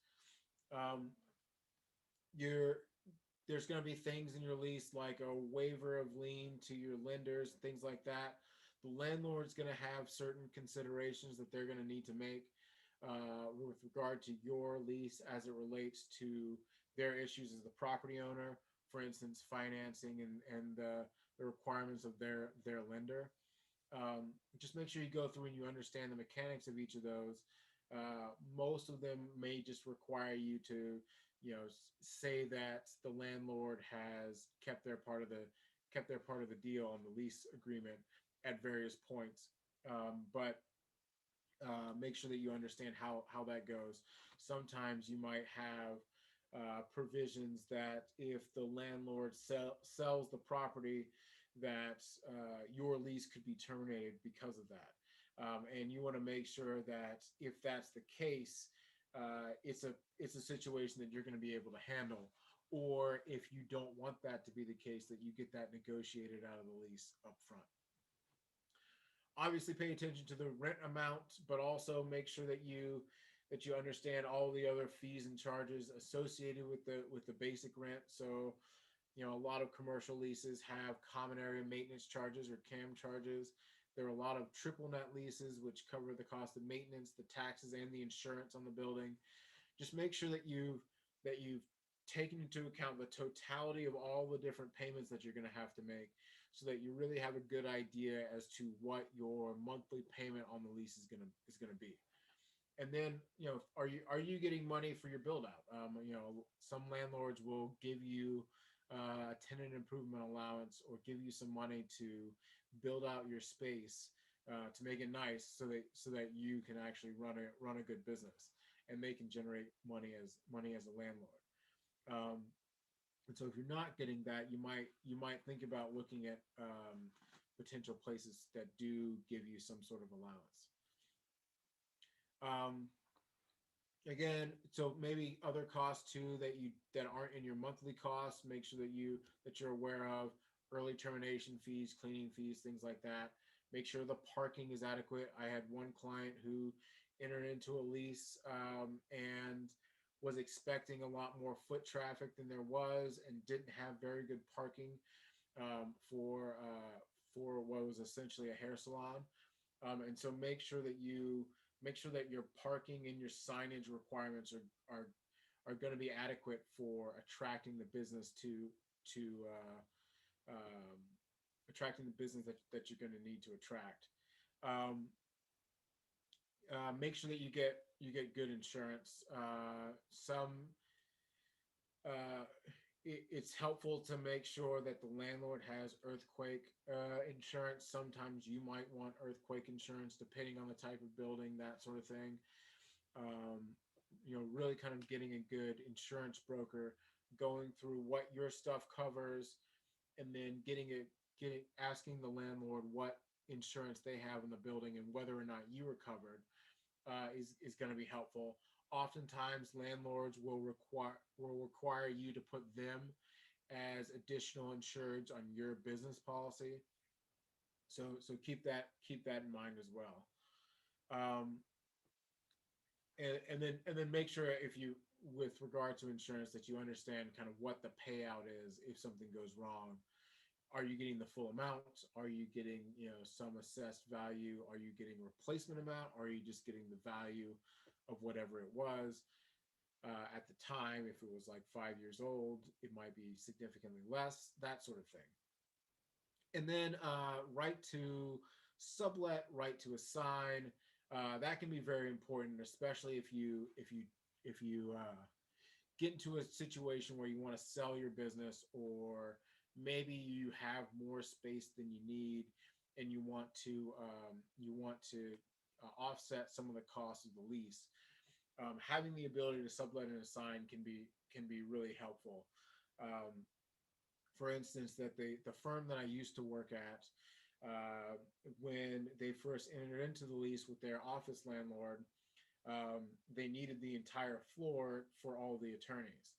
There's going to be things in your lease like a waiver of lien to your lenders, things like that. The landlord's going to have certain considerations that they're going to need to make with regard to your lease as it relates to their issues as the property owner, for instance, financing and the requirements of their lender. Just make sure you go through and you understand the mechanics of each of those. Most of them may just require you to, say that the landlord has kept their part of the deal on the lease agreement at various points. But make sure that you understand how that goes. Sometimes you might have provisions that if the landlord sells the property, that your lease could be terminated because of that. And you want to make sure that if that's the case, it's a situation that you're going to be able to handle. Or if you don't want that to be the case, that you get that negotiated out of the lease up front. Obviously, pay attention to the rent amount, but also make sure that you understand all the other fees and charges associated with the basic rent. So, a lot of commercial leases have common area maintenance charges or CAM charges. There are a lot of triple net leases which cover the cost of maintenance, the taxes, and the insurance on the building. Just make sure that you've taken into account the totality of all the different payments that you're going to have to make, so that you really have a good idea as to what your monthly payment on the lease is going to be. And then, are you getting money for your build out? Some landlords will give you a tenant improvement allowance or give you some money to build out your space to make it nice, so that you can actually run a good business, and they can generate money as a landlord. And so if you're not getting that, you might think about looking at potential places that do give you some sort of allowance. Um, Again, so maybe other costs too that aren't in your monthly costs, make sure that you're aware of: early termination fees, cleaning fees, things like that. Make sure the parking is adequate. I had one client who entered into a lease and was expecting a lot more foot traffic than there was, and didn't have very good parking for what was essentially a hair salon. And so make sure that your parking and your signage requirements are going to be adequate for attracting the business to um, attracting the business that you're going to need to attract. Um, Make sure that you get good insurance. Uh, it's helpful to make sure that the landlord has earthquake insurance. Sometimes you might want earthquake insurance depending on the type of building, that sort of thing. Um, really kind of getting a good insurance broker, going through what your stuff covers, and then asking the landlord what insurance they have in the building and whether or not you are covered is going to be helpful. Oftentimes, landlords will require you to put them as additional insureds on your business policy. So keep that in mind as well. Um, and then make sure, if you, with regard to insurance, that you understand kind of what the payout is if something goes wrong. Are you getting the full amount? Are you getting, some assessed value? Are you getting replacement amount? Or are you just getting the value of whatever it was at the time? If it was like 5 years old, it might be significantly less, that sort of thing. And then right to sublet, right to assign. That can be very important, especially if you get into a situation where you want to sell your business, or maybe you have more space than you need, and you want to offset some of the costs of the lease. Having the ability to sublet and assign can be really helpful. Um, for instance, that the firm that I used to work at, when they first entered into the lease with their office landlord, they needed the entire floor for all the attorneys.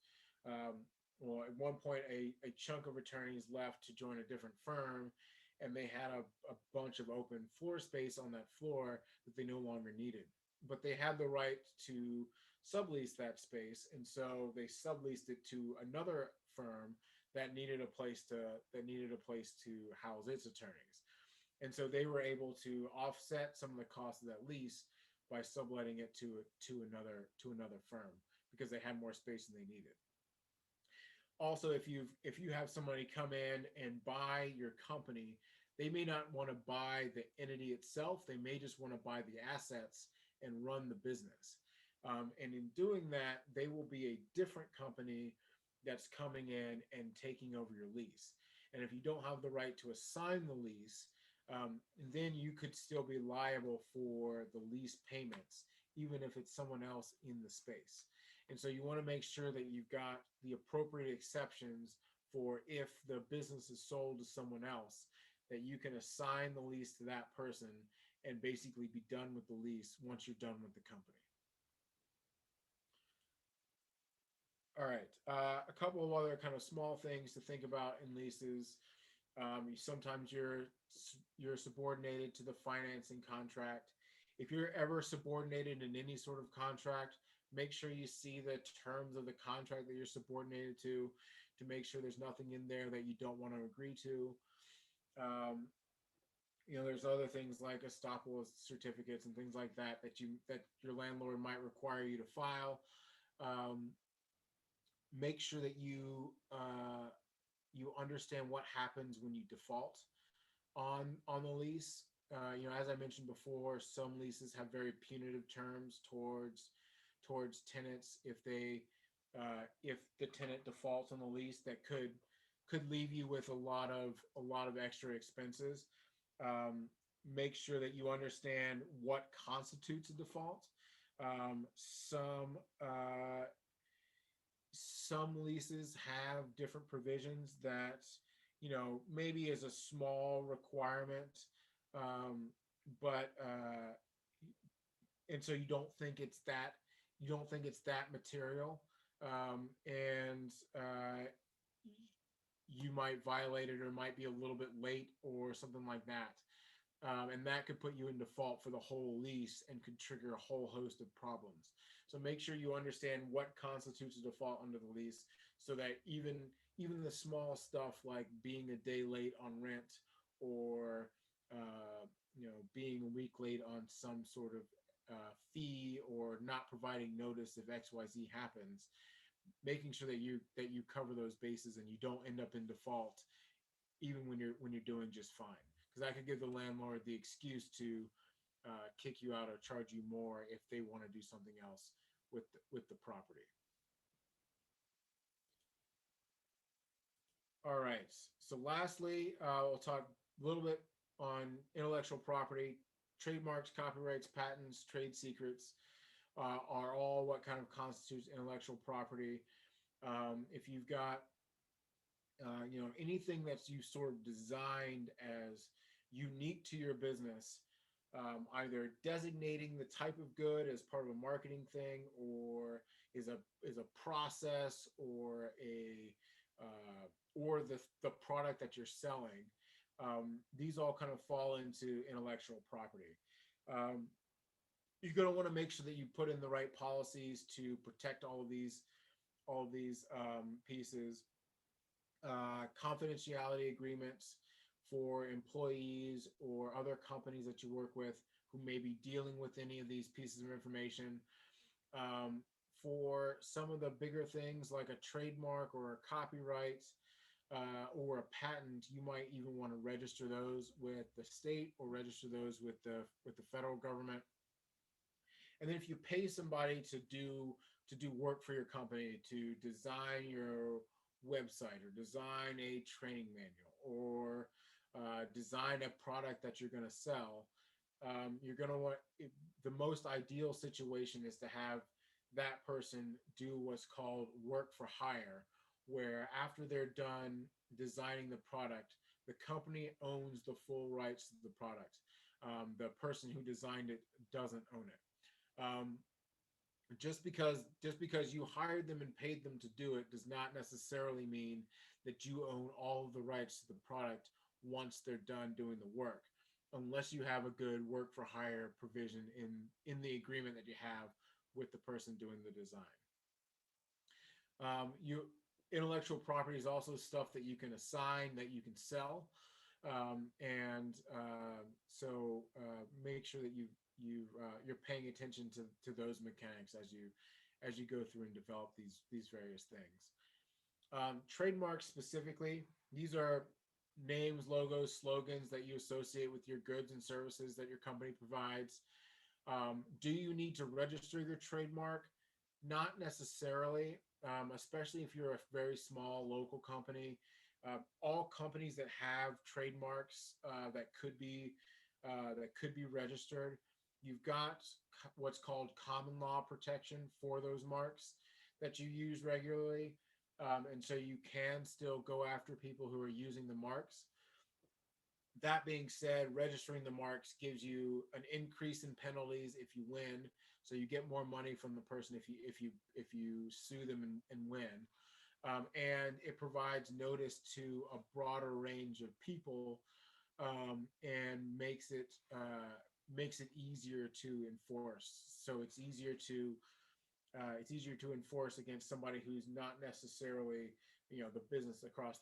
Well, at one point, a chunk of attorneys left to join a different firm, and they had a bunch of open floor space on that floor that they no longer needed. But they had the right to sublease that space, and so they subleased it to another firm that needed a place to house its attorneys. And so they were able to offset some of the costs of that lease by subletting it to another firm, because they had more space than they needed. Also, if you have somebody come in and buy your company, they may not want to buy the entity itself. They may just want to buy the assets and run the business. And in doing that, they will be a different company that's coming in and taking over your lease. And if you don't have the right to assign the lease, then you could still be liable for the lease payments, even if it's someone else in the space. And so you want to make sure that you've got the appropriate exceptions for if the business is sold to someone else, that you can assign the lease to that person and basically be done with the lease once you're done with the company. All right. A couple of other kind of small things to think about in leases. Sometimes you're subordinated to the financing contract. If you're ever subordinated in any sort of contract, make sure you see the terms of the contract that you're subordinated to make sure there's nothing in there that you don't want to agree to. There's other things like estoppel certificates and things like that that your landlord might require you to file. Make sure that you understand what happens when you default on the lease. As I mentioned before, some leases have very punitive terms towards tenants. If the tenant defaults on the lease, that could leave you with a lot of extra expenses. Make sure that you understand what constitutes a default. Some leases have different provisions that maybe is a small requirement, but and so you don't think it's that material, and you might violate it, or might be a little bit late or something like that. And that could put you in default for the whole lease and could trigger a whole host of problems. So make sure you understand what constitutes a default under the lease, so that even the small stuff like being a day late on rent, or being a week late on some sort of fee, or not providing notice if XYZ happens, making sure that you cover those bases and you don't end up in default even when you're doing just fine, because that could give the landlord the excuse to kick you out or charge you more if they want to do something else with the property. All right, so lastly, we'll talk a little bit on intellectual property. Trademarks, copyrights, patents, trade secrets are all what kind of constitutes intellectual property. If you've got anything that's you sort of designed as unique to your business, either designating the type of good as part of a marketing thing, or is a process, or the product that you're selling. These all kind of fall into intellectual property. You're going to want to make sure that you put in the right policies to protect all of these pieces. Confidentiality agreements for employees or other companies that you work with who may be dealing with any of these pieces of information. For some of the bigger things like a trademark or a copyright or a patent, you might even want to register those with the state or register those with the federal government. And then if you pay somebody to do work for your company, to design your website, or design a training manual, or design a product that you're going to sell, you're going to want the most ideal situation is to have that person do what's called work for hire, where after they're done designing the product, the company owns the full rights to the product. The person who designed it doesn't own it. Just because you hired them and paid them to do it does not necessarily mean that you own all of the rights to the product once they're done doing the work, unless you have a good work for hire provision in the agreement that you have with the person doing the design. Intellectual property is also stuff that you can assign, that you can sell, so make sure that you're paying attention to those mechanics as you go through and develop these various things. Trademarks specifically, these are names, logos, slogans that you associate with your goods and services that your company provides. Do you need to register your trademark? Not necessarily, especially if you're a very small local company. All companies that have trademarks that could be registered, you've got what's called common law protection for those marks that you use regularly, and so you can still go after people who are using the marks. That being said, registering the marks gives you an increase in penalties if you win, so you get more money from the person if you sue them and win, and it provides notice to a broader range of people, and makes it easier to enforce. So it's easier to enforce against somebody who's not necessarily the business across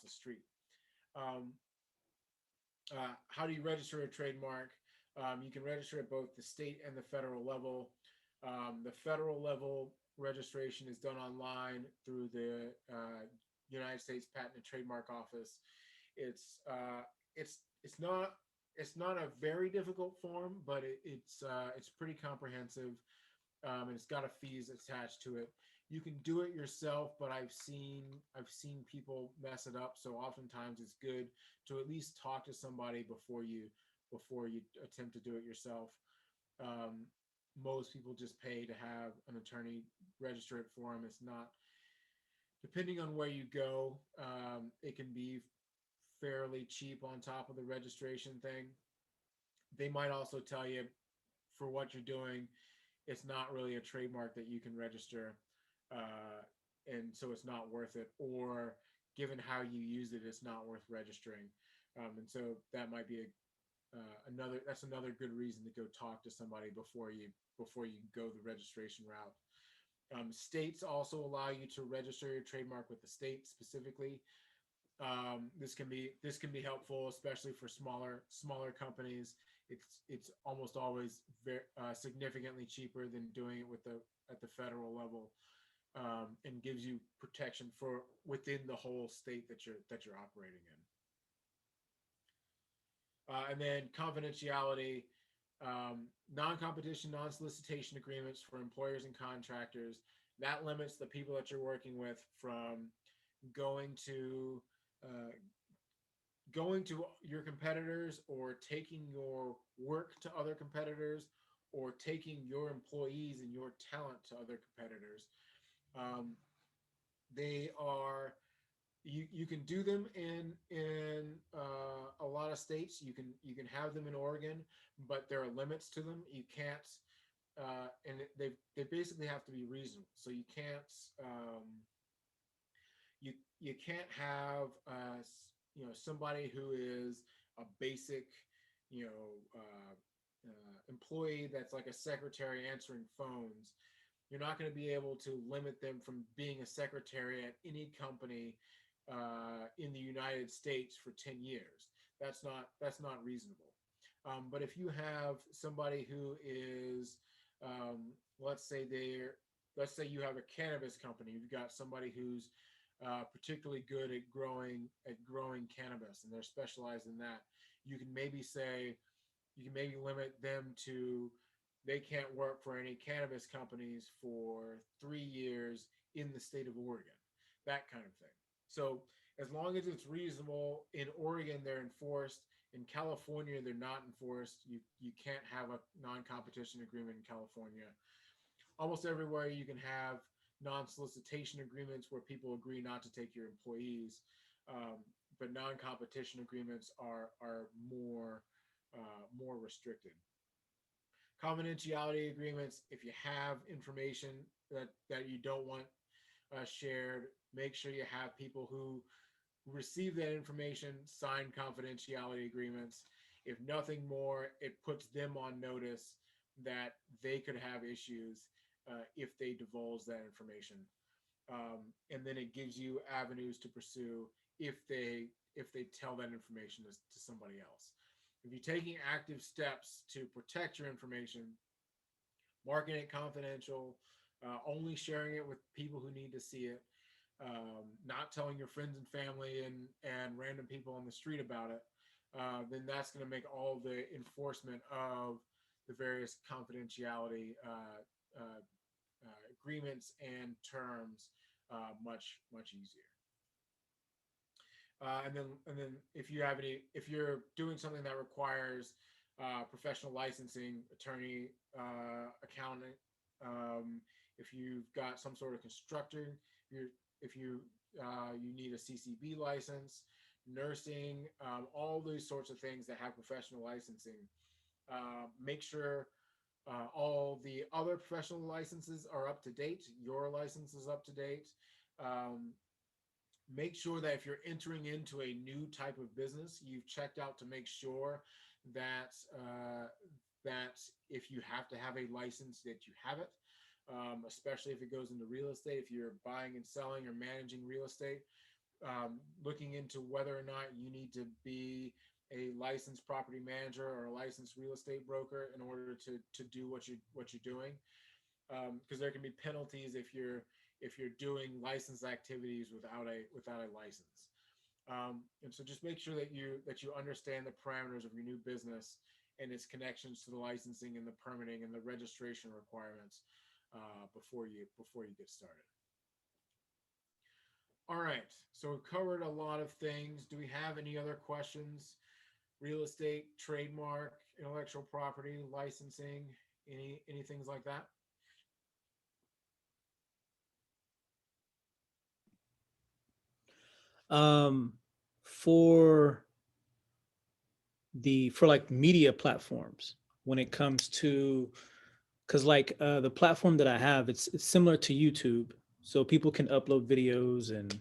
the street. How do you register a trademark? You can register at both the state and the federal level. The federal level registration is done online through the United States Patent and Trademark Office. It's not a very difficult form, but it's pretty comprehensive, and it's got a fees attached to it. You can do it yourself, but I've seen people mess it up. So oftentimes it's good to at least talk to somebody before you attempt to do it yourself. Most people just pay to have an attorney register it for them. It's not, depending on where you go, it can be fairly cheap on top of the registration thing. They might also tell you what you're doing, it's not really a trademark that you can register, and so it's not worth it. Or given how you use it, it's not worth registering. And so that might be another good reason to go talk to somebody before you go the registration route. States also allow you to register your trademark with the state specifically. This can be helpful, especially for smaller companies. It's almost always significantly cheaper than doing it at the federal level, and gives you protection for within the whole state that you're operating in. And then confidentiality, non-competition, non-solicitation agreements for employers and contractors. That limits the people that you're working with from going to your competitors, or taking your work to other competitors, or taking your employees and your talent to other competitors. They are, you can do them in a lot of states. You can have them in Oregon, but there are limits to them. You can't, and they basically have to be reasonable. So you can't you can't have somebody who is a basic employee that's like a secretary answering phones. You're not going to be able to limit them from being a secretary at any company in the United States for 10 years. That's not reasonable. But if you have somebody who is, let's say you have a cannabis company, you've got somebody who's particularly good at growing cannabis, and they're specialized in that. You can maybe limit them to, they can't work for any cannabis companies for 3 years in the state of Oregon, that kind of thing. So as long as it's reasonable, in Oregon they're enforced. In California they're not enforced. You can't have a non-competition agreement in California. Almost everywhere you can have non-solicitation agreements where people agree not to take your employees, but non-competition agreements are more restricted. Confidentiality agreements, if you have information that you don't want shared, make sure you have people who receive that information sign confidentiality agreements. If nothing more, it puts them on notice that they could have issues if they divulge that information, and then it gives you avenues to pursue if they tell that information to somebody else. If you're taking active steps to protect your information, marking it confidential, only sharing it with people who need to see it, not telling your friends and family and random people on the street about it, then that's going to make all the enforcement of the various confidentiality agreements and terms much easier. And then if you're doing something that requires professional licensing, attorney, accountant, if you've got some sort of constructor, if you need a CCB license, nursing, all those sorts of things that have professional licensing, make sure all the other professional licenses are up to date. Your license is up to date. Make sure that if you're entering into a new type of business, you've checked out to make sure that that if you have to have a license, that you have it, especially if it goes into real estate. If you're buying and selling or managing real estate, looking into whether or not you need to be a licensed property manager or a licensed real estate broker in order to do what you're doing, because there can be penalties if you're doing licensed activities without a license. And so just make sure that you understand the parameters of your new business and its connections to the licensing and the permitting and the registration requirements before you get started. All right, so we've covered a lot of things. Do we have any other questions? Real estate, trademark, intellectual property, licensing, any things like that? For like media platforms, when it comes to, because like the platform that I have, it's similar to YouTube, so people can upload videos and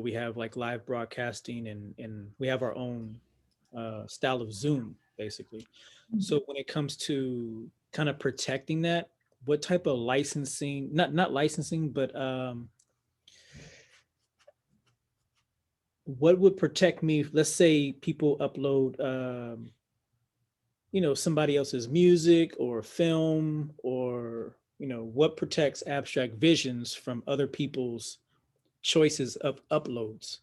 we have like live broadcasting and we have our own style of Zoom basically. So when it comes to kind of protecting that, what type of licensing, not licensing, but what would protect me? Let's say people upload somebody else's music or film, or what protects abstract visions from other people's choices of uploads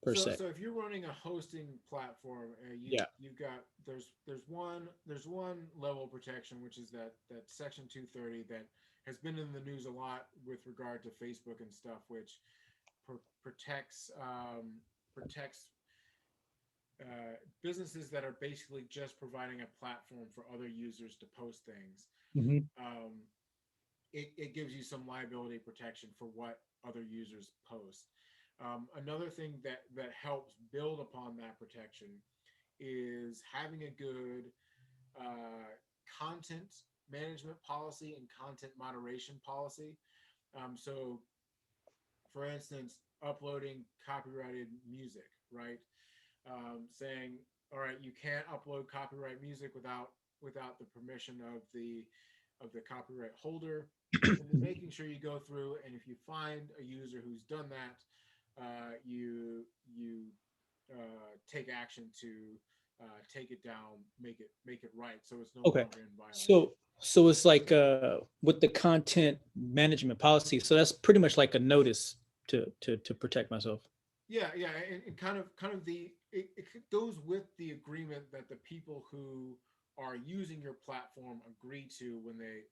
per se. So if you're running a hosting platform, Yeah. you've got there's one level of protection, which is that section 230 that has been in the news a lot with regard to Facebook and stuff, which protects businesses that are basically just providing a platform for other users to post things. Mhm. It gives you some liability protection for what other users post. Another thing that helps build upon that protection is having a good content management policy and content moderation policy. So, for instance, uploading copyrighted music, right? Saying, all right, you can't upload copyright music without the permission of the copyright holder, and then making sure you go through, and if you find a user who's done that, you take action to take it down, make it right, so it's no Okay. longer in violation. So it's like with the content management policy. So that's pretty much like a notice to protect myself. Yeah, and kind of it goes with the agreement that the people who are using your platform agree to when they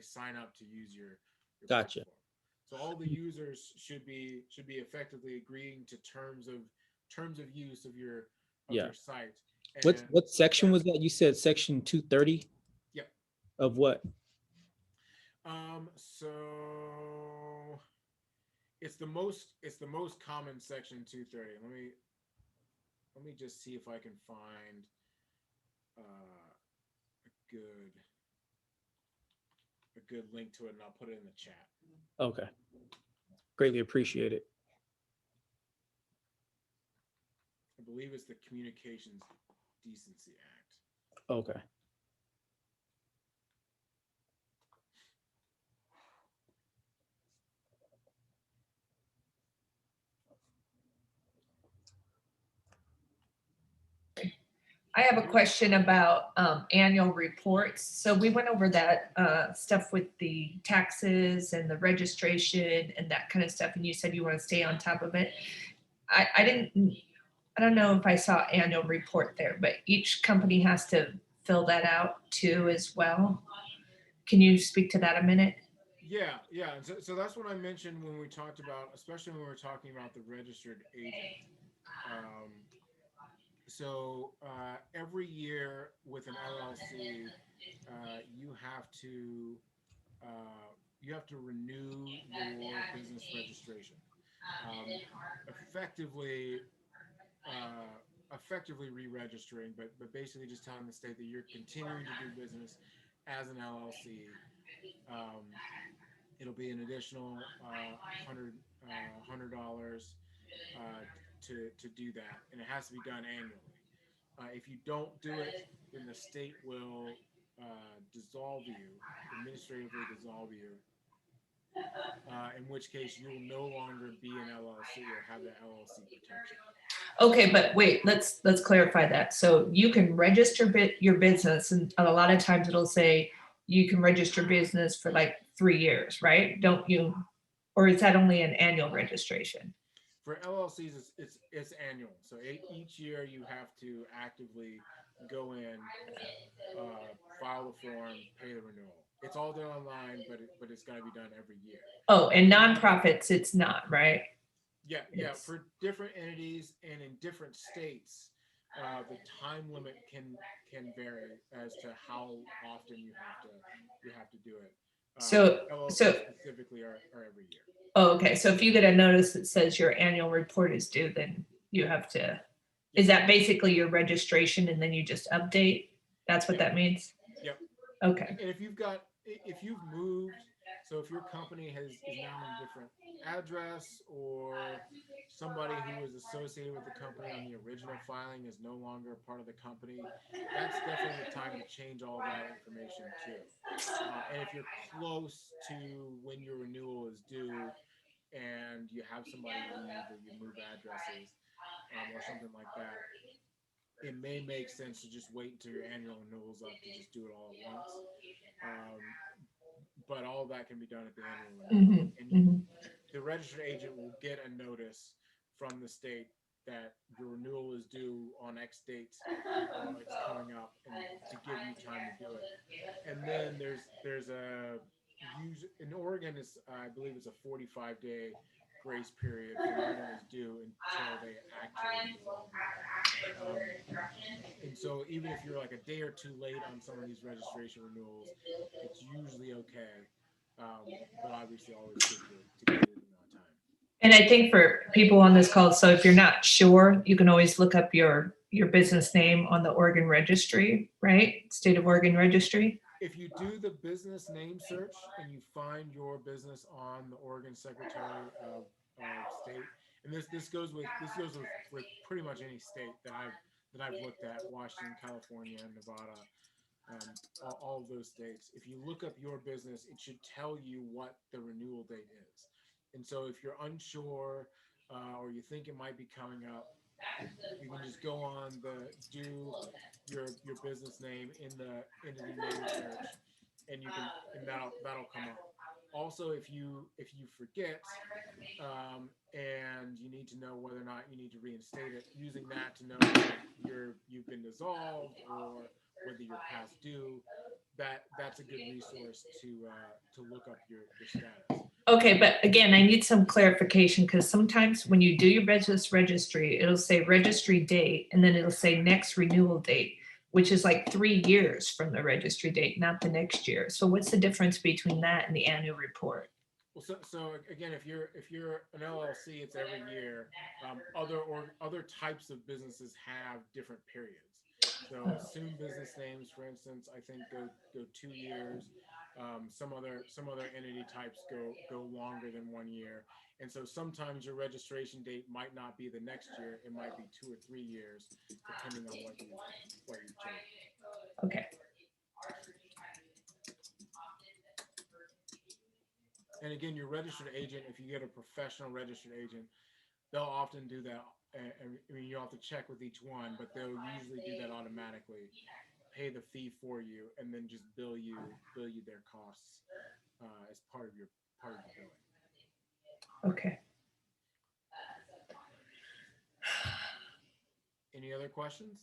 sign up to use your Gotcha. platform. So all the users should be effectively agreeing to terms of use of your Yeah. site. What section was that? You said section 230 Yep. of what? So it's the most common section 230. Let me just see if I can find a good link to it, and I'll put it in the chat. Okay. Greatly appreciate it. I believe it's the Communications Decency Act. Okay. I have a question about annual reports. So we went over that stuff with the taxes and the registration and that kind of stuff, and you said you want to stay on top of it. I don't know if I saw annual report there, but each company has to fill that out too as well. Can you speak to that a minute? Yeah. So that's what I mentioned when we talked about, especially when we were talking about the registered agent. So every year with an LLC, you have to renew your business registration. Effectively re-registering, but basically just telling the state that you're continuing to do business as an LLC. It'll be an additional $100 to do that, and it has to be done annually. If you don't do it, then the state will administratively dissolve you. In which case, you will no longer be an LLC or have that LLC protection. Okay, but wait, let's clarify that. So you can register your business, and a lot of times it'll say you can register business for like 3 years, right? Don't you? Or is that only an annual registration? For LLCs, it's annual. So each year you have to actively go in, file the form, pay the renewal. It's all done online, but it's got to be done every year. Oh, and nonprofits, it's not, right? Yeah. For different entities and in different states, the time limit can vary as to how often you have to do it. So LLCs specifically are every year. Oh, okay. So if you get a notice that says your annual report is due, then you have to Is that basically your registration and then you just update? That's what that means? Yep. Okay. And if you've moved, so if your company is now in a different address, or somebody who was associated with the company on the original filing is no longer a part of the company, that's definitely the time to change all that information too. And if you're close to when your renewal is due and you have somebody leave or you move addresses, or something like that, it may make sense to just wait until your annual renewal's up to just do it all at once. But all of that can be done at the annual renewal. And the registered agent will get a notice from the state that your renewal is due on X dates, or it's coming up, and to give you time to do it. And then there's a in Oregon, is I believe it's a 45-day grace period from when it was due until they actually resolve it. And so even if you're like a day or two late on some of these registration renewals, it's usually okay. But obviously always good to get it in on time. And I think for people on this call, so if you're not sure, you can always look up your business name on the Oregon registry, right? State of Oregon registry. If you do the business name search and you find your business on the Oregon Secretary of State, and this goes with pretty much any state that I've looked at, Washington, California, Nevada, all of those states. If you look up your business, it should tell you what the renewal date is. And so if you're unsure, or you think it might be coming up, you can just go on your business name in the entity name search, and that'll come up. Also, if you forget, and you need to know whether or not you need to reinstate it, using that to know whether you've been dissolved or whether you're past due, that's a good resource to look up your status. Okay, but again, I need some clarification, because sometimes when you do your business registry, it'll say registry date, and then it'll say next renewal date, which is like 3 years from the registry date, not the next year. So what's the difference between that and the annual report? Well, so again, if you're an LLC, it's every year. Other types of businesses have different periods. So assumed business names, for instance, I think go 2 years. Some other entity types go longer than 1 year, and so sometimes your registration date might not be the next year; it might be 2 or 3 years, depending on what you chose. Okay. And again, your registered agent, if you get a professional registered agent, they'll often do that. I mean, you'll have to check with each one, but they'll usually do that automatically. Pay the fee for you, and then just bill you their costs as part of your billing. Okay. Any other questions?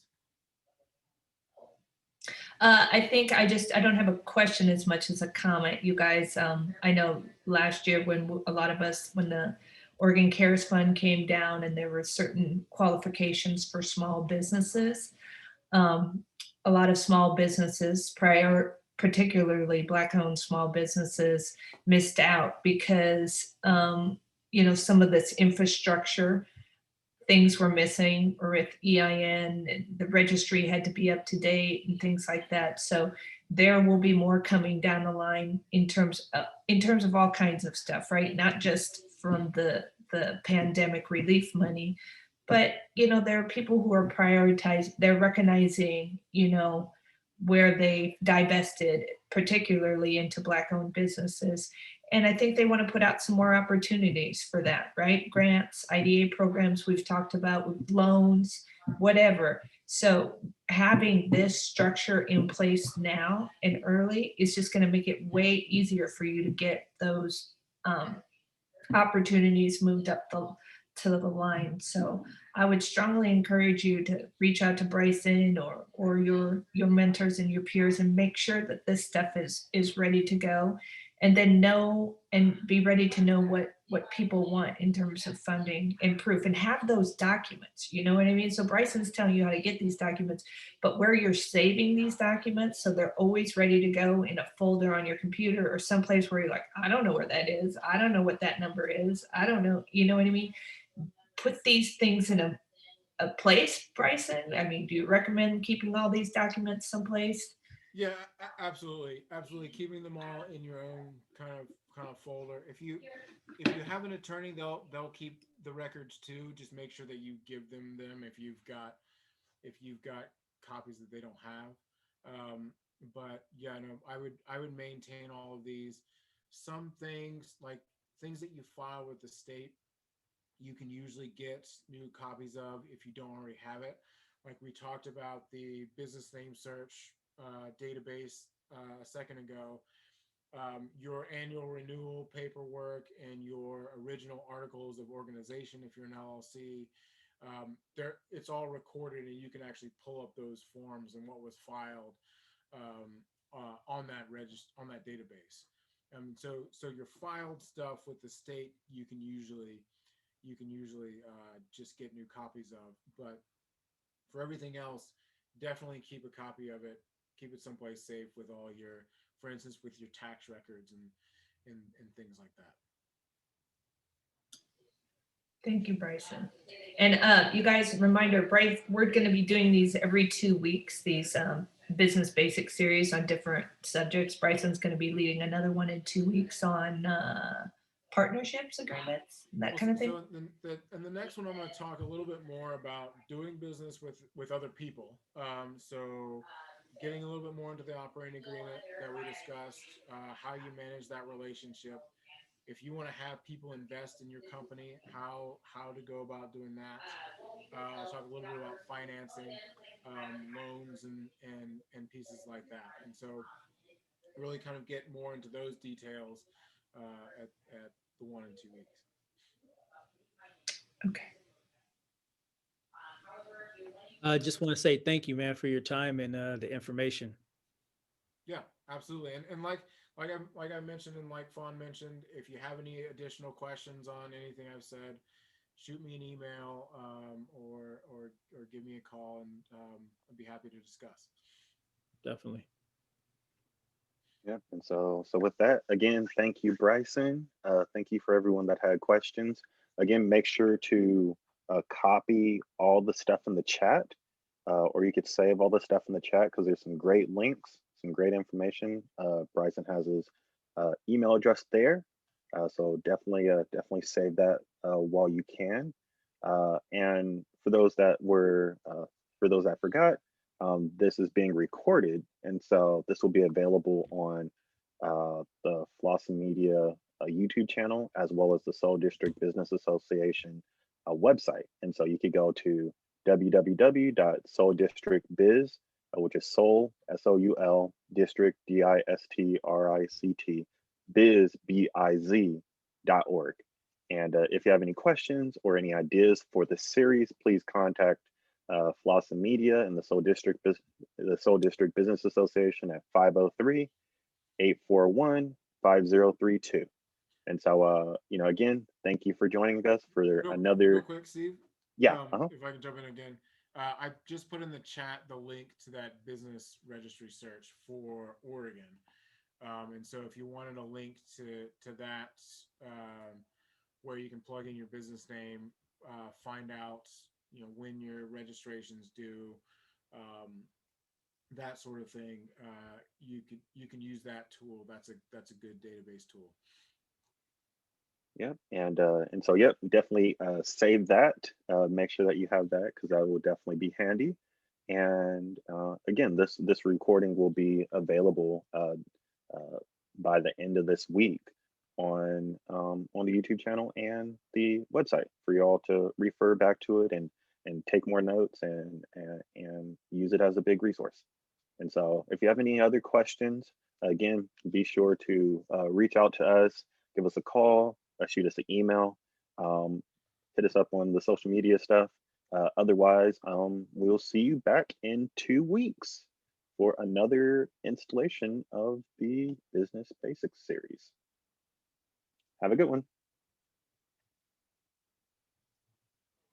I think I don't have a question as much as a comment. You guys, I know last year when a lot of us, when the Oregon Cares Fund came down and there were certain qualifications for small businesses, a lot of small businesses, particularly Black-owned small businesses, missed out because, some of this infrastructure things were missing, or with EIN, and the registry had to be up to date and things like that. So there will be more coming down the line in terms of all kinds of stuff, right? Not just from the pandemic relief money, but there are people who are prioritized. They're recognizing, where they divested, particularly into Black-owned businesses. And I think they want to put out some more opportunities for that, right? Grants, IDA programs we've talked about, with loans, whatever. So having this structure in place now and early is just going to make it way easier for you to get those opportunities moved up to the line. So I would strongly encourage you to reach out to Bryson or your mentors and your peers, and make sure that this stuff is ready to go. And then know and be ready to know what people want in terms of funding and proof, and have those documents, you know what I mean? So Bryson's telling you how to get these documents, but where you're saving these documents, so they're always ready to go in a folder on your computer, or someplace where you're like, I don't know where that is. I don't know what that number is. I don't know. You know what I mean? Put these things in a place, Bryson? I mean, do you recommend keeping all these documents someplace? Yeah, absolutely, absolutely. Keeping them all in your own kind of folder. If you have an attorney, they'll keep the records too. Just make sure that you give them if you've got copies that they don't have. But yeah, no, I would maintain all of these. Some things, like things that you file with the state, you can usually get new copies of if you don't already have it. Like we talked about the business name search database a second ago. Your annual renewal paperwork and your original articles of organization, if you're an LLC, it's all recorded, and you can actually pull up those forms and what was filed on that database. So your filed stuff with the state, you can usually just get new copies of. But for everything else, definitely keep a copy of it. Keep it someplace safe with all your, for instance, with your tax records and things like that. Thank you, Bryson. And you guys, reminder, Bryce, we're going to be doing these every 2 weeks, these business basic series on different subjects. Bryson's going to be leading another one in 2 weeks on partnerships, agreements, that kind of thing. So the next one, I'm going to talk a little bit more about doing business with other people. So getting a little bit more into the operating agreement that we discussed, how you manage that relationship. If you want to have people invest in your company, how to go about doing that. I'll talk a little bit about financing, loans, and pieces like that. And so really kind of get more into those details at the 1 and 2 weeks. Okay. I just want to say thank you, man, for your time and the information. Yeah, absolutely. And like I mentioned, and like Fawn mentioned, if you have any additional questions on anything I've said, shoot me an email or give me a call, and I'd be happy to discuss. Definitely. Yeah, and so with that, again, thank you, Bryson. Thank you for everyone that had questions. Again, make sure to copy all the stuff in the chat, or you could save all the stuff in the chat because there's some great links, some great information. Bryson has his email address there, so definitely save that while you can. And for those that forgot, this is being recorded, and so this will be available on the Flossum Media YouTube channel, as well as the Soul District Business Association website. And so you could go to www.souldistrictbiz, which is Soul, SOUL, District, DISTRICT, biz, BIZ.org. And if you have any questions or any ideas for the series, please contact Flossum Media and the Soul District Business Association at 503-841-5032. And so, again, thank you for joining us for another. Real quick, Steve. Yeah. If I can jump in again, I just put in the chat the link to that business registry search for Oregon. And so if you wanted a link to that, where you can plug in your business name, find out when your registration's due, that sort of thing, you can use that tool. That's a good database tool. Yep, and so yep, definitely save that. Make sure that you have that because that will definitely be handy. And again, this recording will be available by the end of this week on the YouTube channel and the website for y'all to refer back to it and take more notes and use it as a big resource. And so if you have any other questions, again, be sure to reach out to us, give us a call, shoot us an email, hit us up on the social media stuff. Otherwise, we'll see you back in 2 weeks for another installation of the Business Basics series. Have a good one.